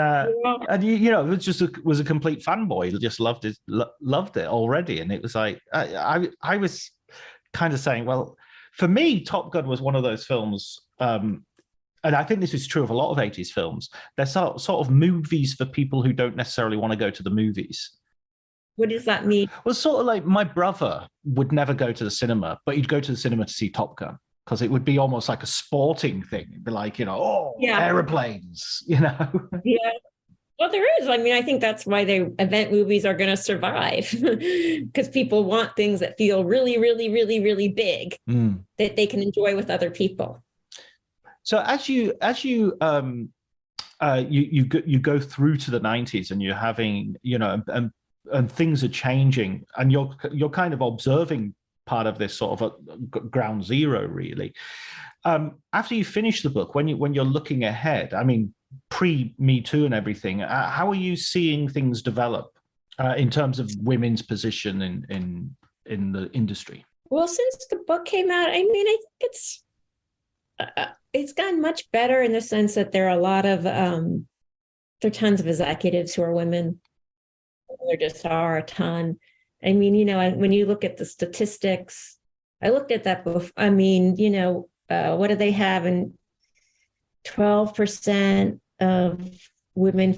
it was a complete fanboy. He just loved it already, and it was like I was kind of saying, well, for me, Top Gun was one of those films. And I think this is true of a lot of 80s films. They're sort of movies for people who don't necessarily want to go to the movies. What does that mean? Well, sort of like my brother would never go to the cinema, but he'd go to the cinema to see Top Gun because it would be almost like a sporting thing. It'd be like, airplanes, Yeah. Well, there is. I mean, I think that's why event movies are going to survive, because people want things that feel really, really, really, really big that they can enjoy with other people. So as you go through to the 90s, and you're having, and things are changing, and you're kind of observing part of this sort of a ground zero, really. After you finish the book, when you're looking ahead, I mean, pre-Me Too and everything, how are you seeing things develop in terms of women's position in the industry? Well, since the book came out, I mean, I think it's gotten much better in the sense that there are a lot of there are tons of executives who are women. There just are a ton. I mean, you know, when you look at the statistics, I looked at that before. I mean, you know, what do they have? And 12% of women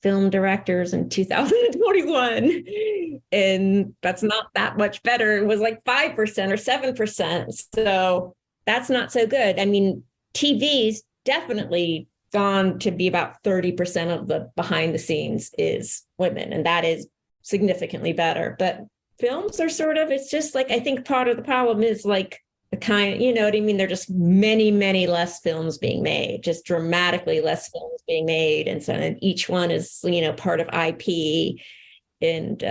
film directors in 2021. And that's not that much better. It was like 5% or 7%. So that's not so good. I mean, TV's definitely gone to be about 30% of the behind the scenes is women. And that is significantly better. But films are sort of, it's just like, I think part of the problem is like the kind, you know what I mean? There are just many, many less films being made, just dramatically less films being made. And so each one is, you know, part of IP. And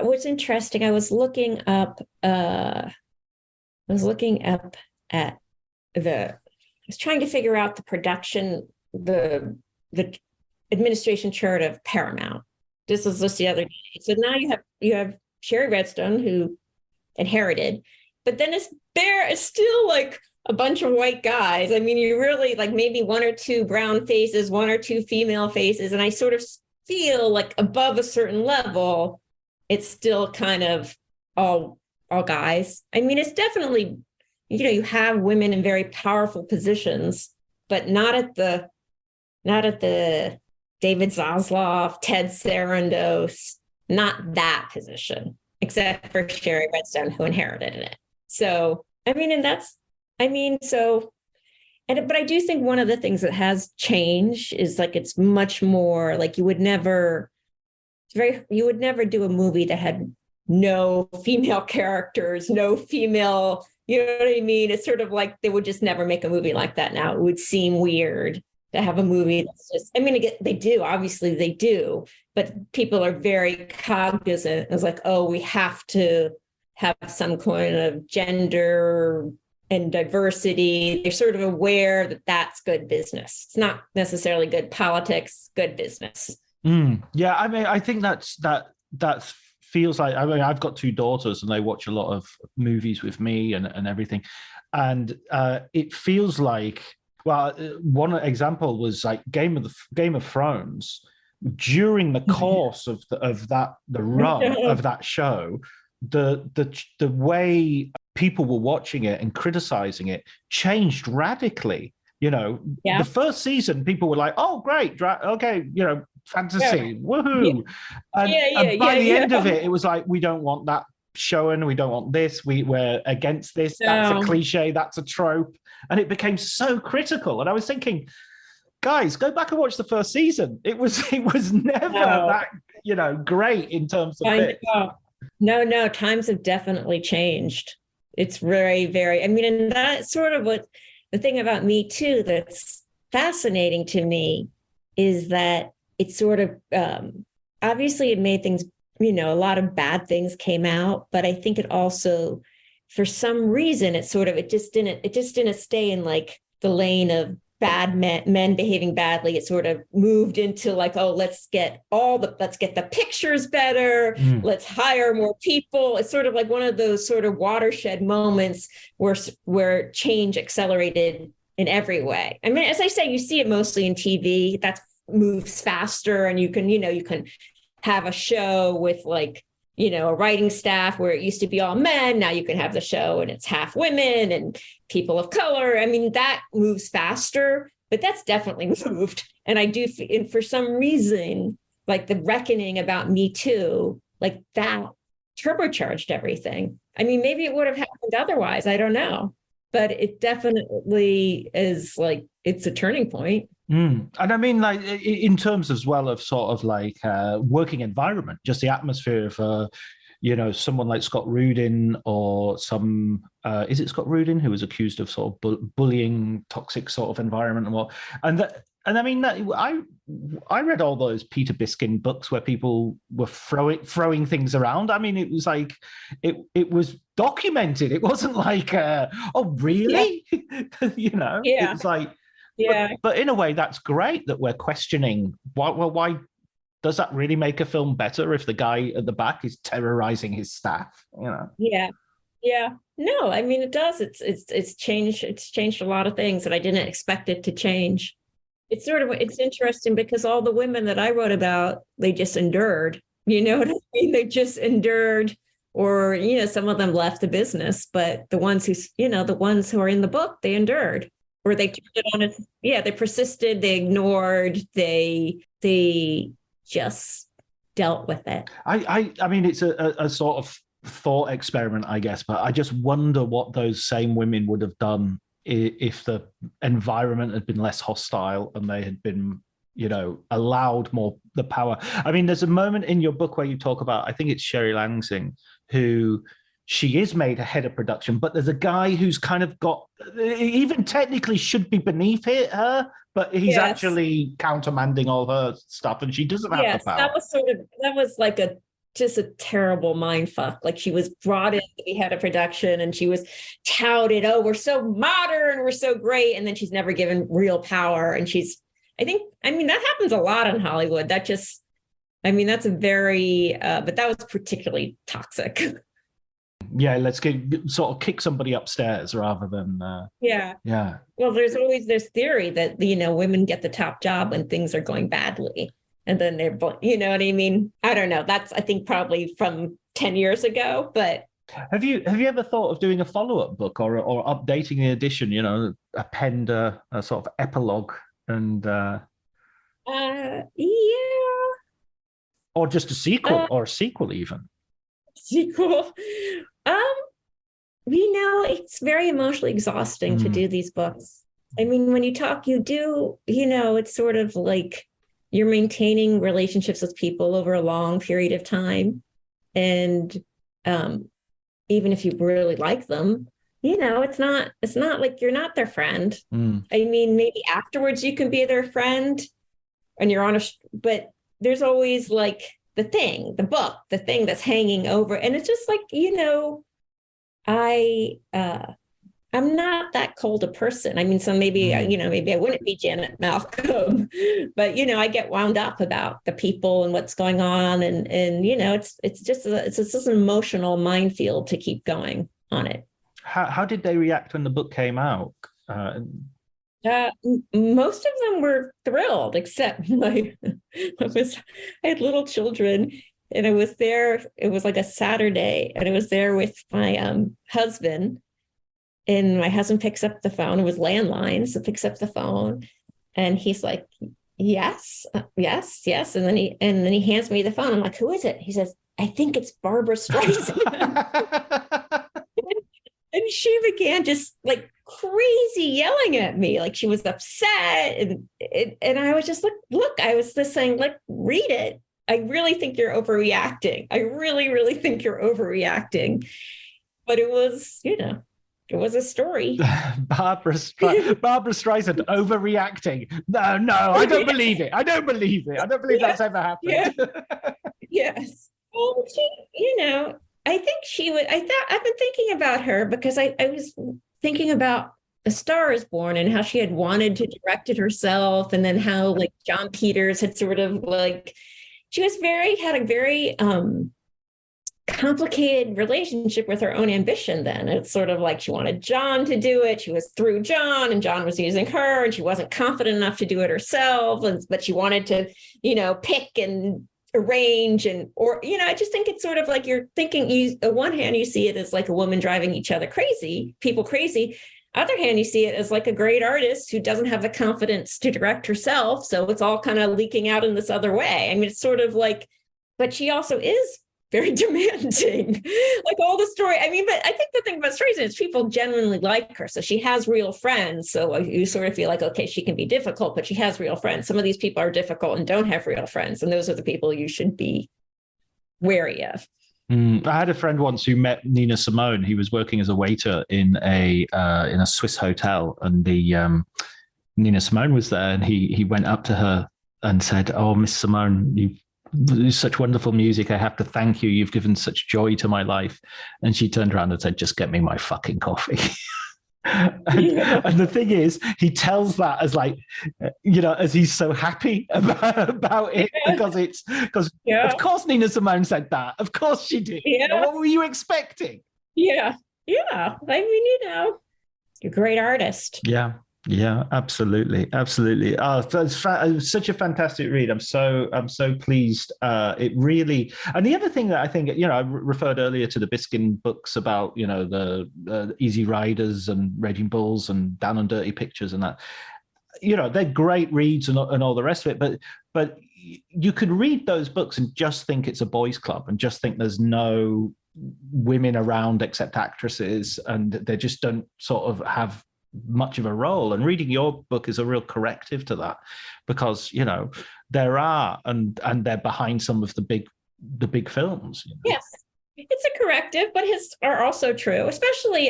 what's interesting, I was looking up at I was trying to figure out the production, the administration chart of Paramount. This was just the other day. So now you have Sherry Redstone, who inherited, but then it's still like a bunch of white guys. I mean, you really like maybe one or two brown faces, one or two female faces. And I sort of feel like above a certain level, it's still kind of all guys. I mean, it's definitely, you know, you have women in very powerful positions, but not at the David Zaslav, Ted Sarandos, not that position, except for Sherry Redstone, who inherited it. So, I mean, but I do think one of the things that has changed is like, it's much more like you would never do a movie that had no female characters, no female, you know what I mean? It's sort of like they would just never make a movie like that now. It would seem weird to have a movie that's just, I mean, they do, obviously they do, but people are very cognizant. It's like, oh, we have to have some kind of gender and diversity. They're sort of aware that that's good business. It's not necessarily good politics, good business. Yeah, I mean, I think that feels like, I mean, I've got two daughters and they watch a lot of movies with me and everything. And it feels like, well, one example was like Game of Thrones. During the course of the run of that show, the way people were watching it and criticizing it changed radically. You know, The first season, people were like, "Oh, great, okay, you know, fantasy, woohoo!" And by the end of it, it was like, "We don't want that showing. We don't want this. We're against this. That's a cliche. That's a trope." And it became so critical. And I was thinking, guys, go back and watch the first season. It was never that, you know, great in terms of it. No, times have definitely changed. It's very, very, I mean, and that's sort of what the thing about Me Too that's fascinating to me is that it's sort of, obviously it made things, you know, a lot of bad things came out, but I think it also, for some reason, it just didn't stay in like the lane of bad men behaving badly. It sort of moved into like, oh, let's get the pictures better. Let's hire more people. It's sort of like one of those sort of watershed moments where change accelerated in every way. I mean, as I say, you see it mostly in TV. That moves faster, and you can have a show with like, you know, a writing staff where it used to be all men. Now you can have the show and it's half women and people of color. I mean, that moves faster, but that's definitely moved. And and for some reason, like the reckoning about Me Too, like that turbocharged everything. I mean, maybe it would have happened otherwise. I don't know, but it definitely is like, it's a turning point. And I mean, like in terms as well of sort of like working environment, just the atmosphere of, someone like Scott Rudin or some, is it Scott Rudin who was accused of sort of bullying, toxic sort of environment and what, and I mean, I read all those Peter Biskin books where people were throwing things around. I mean, it was like, it was documented. It wasn't like, oh, really? Yeah. It was like, yeah. But in a way, that's great that we're questioning, why does that really make a film better if the guy at the back is terrorizing his staff? Yeah. No, I mean, it does. It's changed. It's changed a lot of things that I didn't expect it to change. It's interesting because all the women that I wrote about, they just endured, you know what I mean? They just endured, or, some of them left the business, but the ones who are in the book, they endured, or they turned it on its, they persisted, they ignored, they just dealt with it. I mean, it's a sort of thought experiment, I guess, but I just wonder what those same women would have done if the environment had been less hostile and they had been, allowed more the power. I mean, there's a moment in your book where you talk about, I think it's Sherry Lansing, who she is made a head of production, but there's a guy who's kind of got, even technically should be beneath her, but he's actually countermanding all her stuff and she doesn't have the power. That was like just a terrible mind fuck. Like, she was brought in to be head of production and she was touted, oh, we're so modern, we're so great. And then she's never given real power. And that happens a lot in Hollywood. That's a very, but that was particularly toxic. Yeah, let's sort of kick somebody upstairs rather than... Yeah. Well, there's always this theory that, women get the top job when things are going badly. And then they're, you know what I mean? I don't know. That's, I think, probably from 10 years ago, but... Have you ever thought of doing a follow-up book or updating the edition, append a sort of epilogue and... Yeah. Or just a sequel, or a sequel even. Sequel. It's very emotionally exhausting to do these books. I mean, when you talk, you do, it's sort of like you're maintaining relationships with people over a long period of time. And even if you really like them, it's not like you're not their friend. I mean, maybe afterwards you can be their friend and you're honest, but there's always like the thing that's hanging over. And it's just like, I'm not that cold a person. I mean, so maybe, maybe I wouldn't be Janet Malcolm, but, I get wound up about the people and what's going on. And it's just an emotional minefield to keep going on it. How did they react when the book came out? Most of them were thrilled, except I had little children and I was there. It was like a Saturday and I was there with my husband. And my husband picks up the phone. It was landline, so picks up the phone, and he's like, "Yes, yes, yes." And then he hands me the phone. I'm like, "Who is it?" He says, "I think it's Barbra Streisand." And she began just like crazy yelling at me, like she was upset, and I was just like, "Look," I was just saying, "Like, read it. I really think you're overreacting. I really, really think you're overreacting." But it was, it was a story. Barbra Streisand overreacting. No, I don't believe it. I don't believe that's ever happened. Yeah. Yes. Well, I think she would. I've been thinking about her because I was thinking about A Star Is Born and how she had wanted to direct it herself, and then how like John Peters had sort of like, she had a very complicated relationship with her own ambition. Then it's sort of like she wanted John to do it. She was through John and John was using her, and she wasn't confident enough to do it herself, but she wanted to, pick and arrange I just think it's sort of like you're thinking, on one hand, you see it as like a woman driving people crazy. Other hand, you see it as like a great artist who doesn't have the confidence to direct herself. So it's all kind of leaking out in this other way. I mean, it's sort of like, but she also is very demanding, like all the story. I mean, but I think the thing about Streisand is people genuinely like her. So she has real friends. So you sort of feel like, okay, she can be difficult, but she has real friends. Some of these people are difficult and don't have real friends. And those are the people you should be wary of. I had a friend once who met Nina Simone. He was working as a waiter in a Swiss hotel, and the Nina Simone was there, and he went up to her and said, "Oh, Miss Simone, you such wonderful music. I have to thank you. You've given such joy to my life." And she turned around and said, "Just get me my fucking coffee." And the thing is, he tells that as like, as he's so happy about it, because of course Nina Simone said that. Of course she did. Yeah. What were you expecting? Yeah. I mean, you're a great artist. Yeah, absolutely. Oh, it's such a fantastic read. I'm so pleased. It really, and the other thing that I think, I referred earlier to the Biskin books about, the Easy Riders and Raging Bulls and Down and Dirty Pictures and that. They're great reads and all the rest of it, but you could read those books and just think it's a boys' club and just think there's no women around except actresses, and they just don't sort of have much of a role. And reading your book is a real corrective to that, because there are, and they're behind some of the big films. Yes, it's a corrective, but his are also true, especially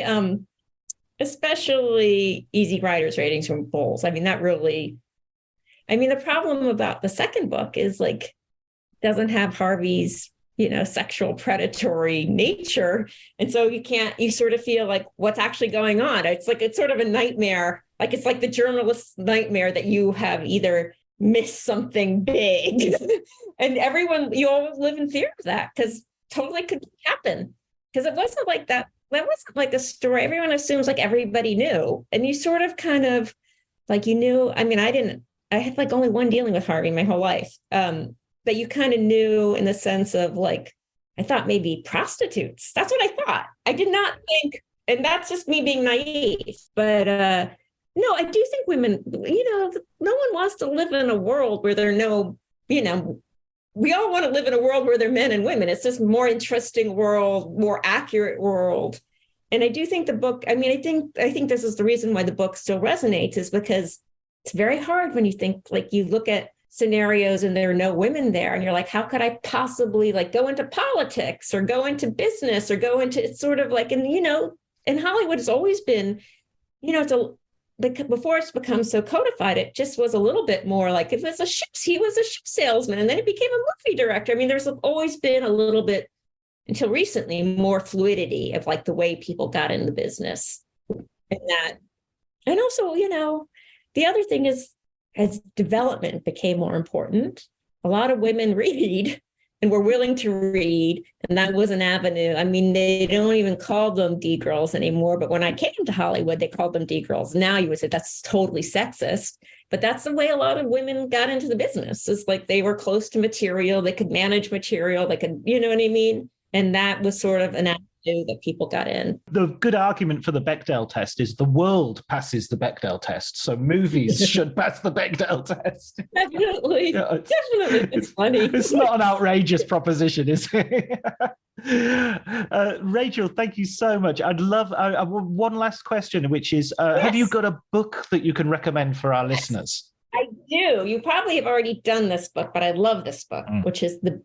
Easy Riders, Ratings from Bulls. I mean, the problem about the second book is like doesn't have Harvey's sexual predatory nature. And so you sort of feel like what's actually going on. It's sort of a nightmare. Like it's like the journalist's nightmare that you have either missed something big and you always live in fear of that, because totally could happen. Because it wasn't like that. That wasn't like a story. Everyone assumes like everybody knew. And you sort of kind of like, I had like only one dealing with Harvey my whole life. But you kind of knew in the sense of like, I thought maybe prostitutes. That's what I thought. I did not think, and that's just me being naive. But no, I do think women, no one wants to live in a world where there are no, we all want to live in a world where there are men and women. It's just more interesting world, more accurate world. And I do think the book, I think this is the reason why the book still resonates, is because it's very hard when you think, like you look at scenarios and there are no women there, and you're like, how could I possibly like go into politics or go into business or go into, it's sort of like, and in Hollywood it's always been, before it's become so codified, it just was a little bit more like, he was a ship salesman, and then he became a movie director. I mean, there's always been a little bit, until recently, more fluidity of like the way people got in the business. And also, the other thing is, as development became more important, a lot of women read and were willing to read. And that was an avenue. I mean, they don't even call them D-girls anymore. But when I came to Hollywood, they called them D-girls. Now you would say that's totally sexist. But that's the way a lot of women got into the business. It's like they were close to material. They could manage material. They could, you know what I mean? And that was sort of an avenue that people got in. The good argument for the Bechdel test is the world passes the Bechdel test, so movies should pass the Bechdel test. Definitely. Definitely. It's funny. It's not an outrageous proposition, is it? Rachel, thank you so much. I have one last question, which is, yes. Have you got a book that you can recommend for our listeners? I do. You probably have already done this book, but I love this book, which is the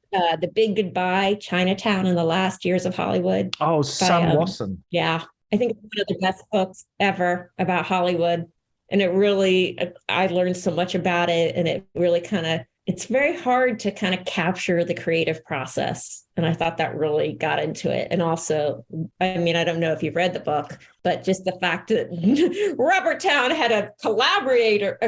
Big Goodbye: Chinatown in the Last Years of Hollywood. Oh, Sam Wasson. Yeah, I think it's one of the best books ever about Hollywood, and it really, I learned so much about it, and it really it's very hard to kind of capture the creative process, and I thought that really got into it. And also, I mean, I don't know if you've read the book, but just the fact that Robert Towne had a collaborator.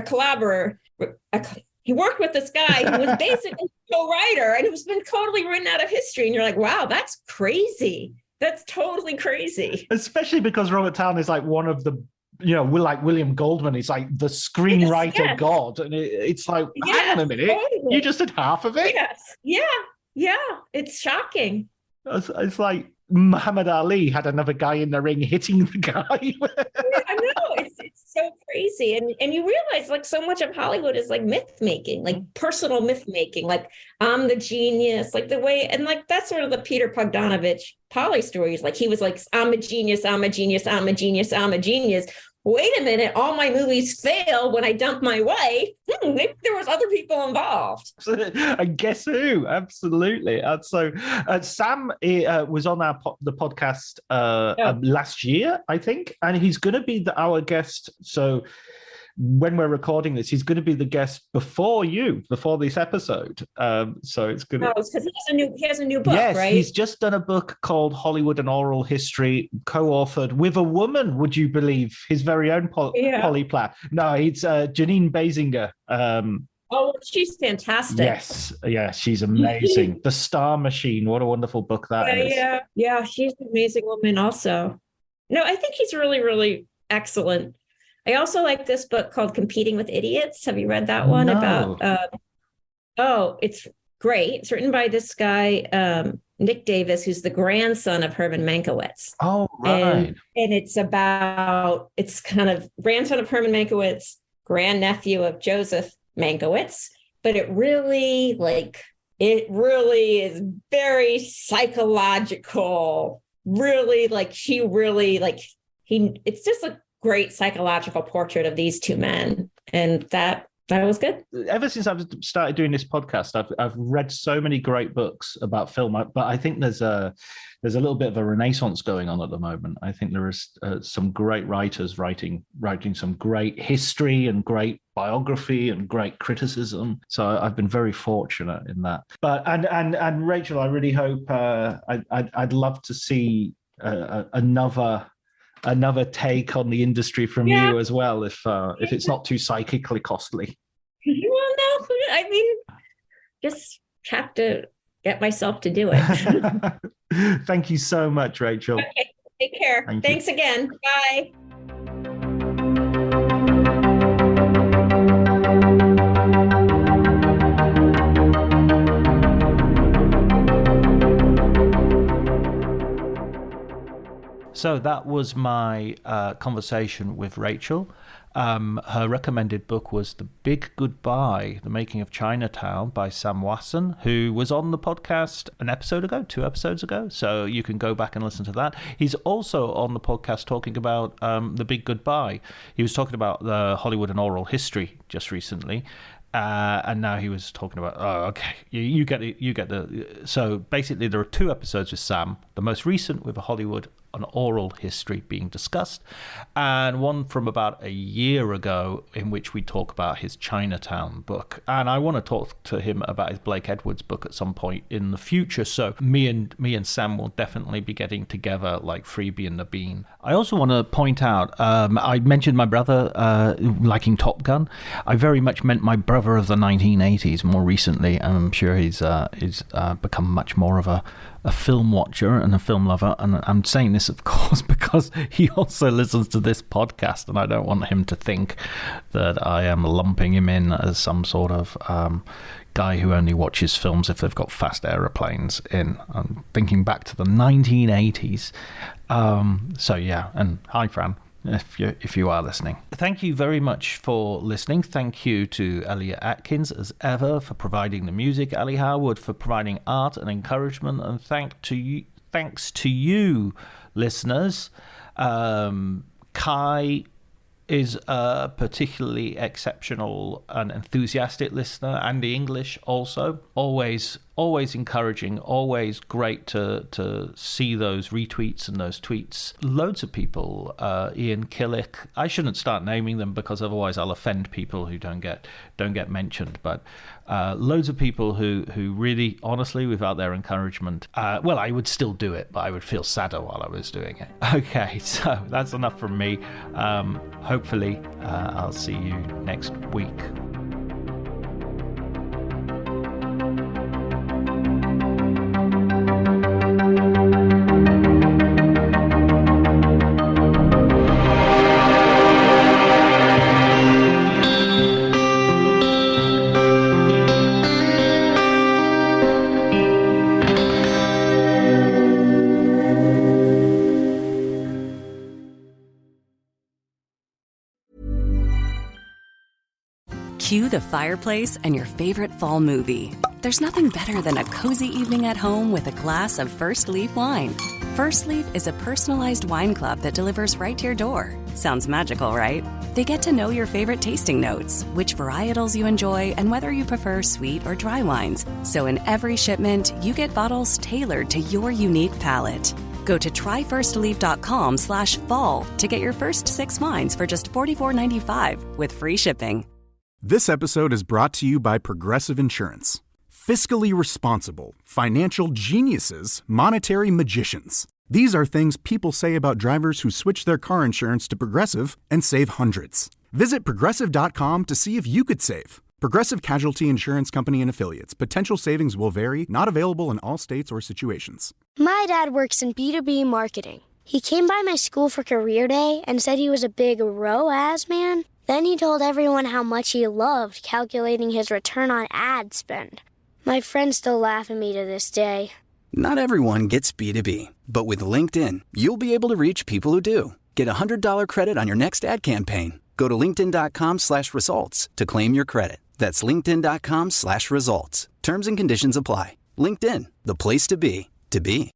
He worked with this guy who was basically a co-writer, and who's been totally written out of history. And you're like, wow, that's crazy. That's totally crazy. Especially because Robert Towne is like one of the, like William Goldman is like the screenwriter god. And it's like, hang on a minute, totally. You just did half of it? Yes. Yeah. It's shocking. It's like Muhammad Ali had another guy in the ring hitting the guy. I know. It's so crazy. And you realize like so much of Hollywood is like myth making, like personal myth making, like I'm the genius, like the way, and like that's sort of the Peter Bogdanovich Polly stories. Like he was like, I'm a genius, I'm a genius, I'm a genius, I'm a genius. wait a minute, all my movies fail when I dump my wife. Maybe there was other people involved. And guess who? Absolutely. And so Sam was on the podcast last year, I think, and he's going to be our guest. So when we're recording this, he's going to be the guest before this episode. So it's good. Because he has a new book, yes, right? He's just done a book called Hollywood and Oral History, co-authored with a woman, would you believe? His very own Polly Platt. No, it's Janine Basinger. She's fantastic. Yes, yeah, she's amazing. The Star Machine, what a wonderful book that is. Yeah, she's an amazing woman also. No, I think he's really, really excellent. I also like this book called Competing with Idiots. Have you read that one? No. It's great. It's written by this guy, Nick Davis, who's the grandson of Herman Mankiewicz. Oh, right. And it's kind of grandson of Herman Mankiewicz, grandnephew of Joseph Mankiewicz. But it really is very psychological. Really, it's just a great psychological portrait of these two men, and that was good. Ever since I've started doing this podcast, I've read so many great books about film, but I think there's a little bit of a renaissance going on at the moment. I think there is some great writers writing some great history and great biography and great criticism. So I've been very fortunate in that. But and Rachel, I really hope I'd love to see another take on the industry from you as well, if it's not too psychically costly. Well, no, I mean, just have to get myself to do it. Thank you so much, Rachel. Okay, take care. Thanks again. Bye. So that was my conversation with Rachel. Her recommended book was The Big Goodbye, The Making of Chinatown by Sam Wasson, who was on the podcast 2 episodes ago. So you can go back and listen to that. He's also on the podcast talking about The Big Goodbye. He was talking about the Hollywood and Oral History just recently. And now he was talking about, you get it. So basically there are 2 episodes with Sam, the most recent with a Hollywood and oral history being discussed, and one from about a year ago in which we talk about his Chinatown book. And I want to talk to him about his Blake Edwards book at some point in the future. So me and Sam will definitely be getting together like Freebie and the Bean. I also want to point out, I mentioned my brother liking Top Gun. I very much meant my brother of the 1980s more recently. I'm sure he's become much more of a film watcher and a film lover, and I'm saying this of course because he also listens to this podcast, and I don't want him to think that I am lumping him in as some sort of guy who only watches films if they've got fast aeroplanes in. I'm thinking back to the 1980s. So yeah, and hi Fran, if you are listening. Thank you very much for listening. Thank you to Elliot Atkins, as ever, for providing the music, Ali Howard for providing art and encouragement, and thanks to you, listeners. Kai is a particularly exceptional and enthusiastic listener. Andy English also. Always encouraging, always great to see those retweets and those tweets. Loads of people, Ian Killick. I shouldn't start naming them because otherwise I'll offend people who don't get mentioned. But loads of people who really, honestly, without their encouragement, well, I would still do it, but I would feel sadder while I was doing it. Okay, so that's enough from me. Hopefully, I'll see you next week. Cue the fireplace and your favorite fall movie. There's nothing better than a cozy evening at home with a glass of First Leaf wine. First Leaf is a personalized wine club that delivers right to your door. Sounds magical, right? They get to know your favorite tasting notes, which varietals you enjoy, and whether you prefer sweet or dry wines. So in every shipment, you get bottles tailored to your unique palate. Go to tryfirstleaf.com/fall to get your first 6 wines for just $44.95 with free shipping. This episode is brought to you by Progressive Insurance. Fiscally responsible, financial geniuses, monetary magicians. These are things people say about drivers who switch their car insurance to Progressive and save hundreds. Visit Progressive.com to see if you could save. Progressive Casualty Insurance Company and Affiliates. Potential savings will vary, not available in all states or situations. My dad works in B2B marketing. He came by my school for career day and said he was a big ROAS man. Then he told everyone how much he loved calculating his return on ad spend. My friends still laugh at me to this day. Not everyone gets B2B, but with LinkedIn, you'll be able to reach people who do. Get a $100 credit on your next ad campaign. Go to linkedin.com/results to claim your credit. That's linkedin.com/results. Terms and conditions apply. LinkedIn, the place to be, to be.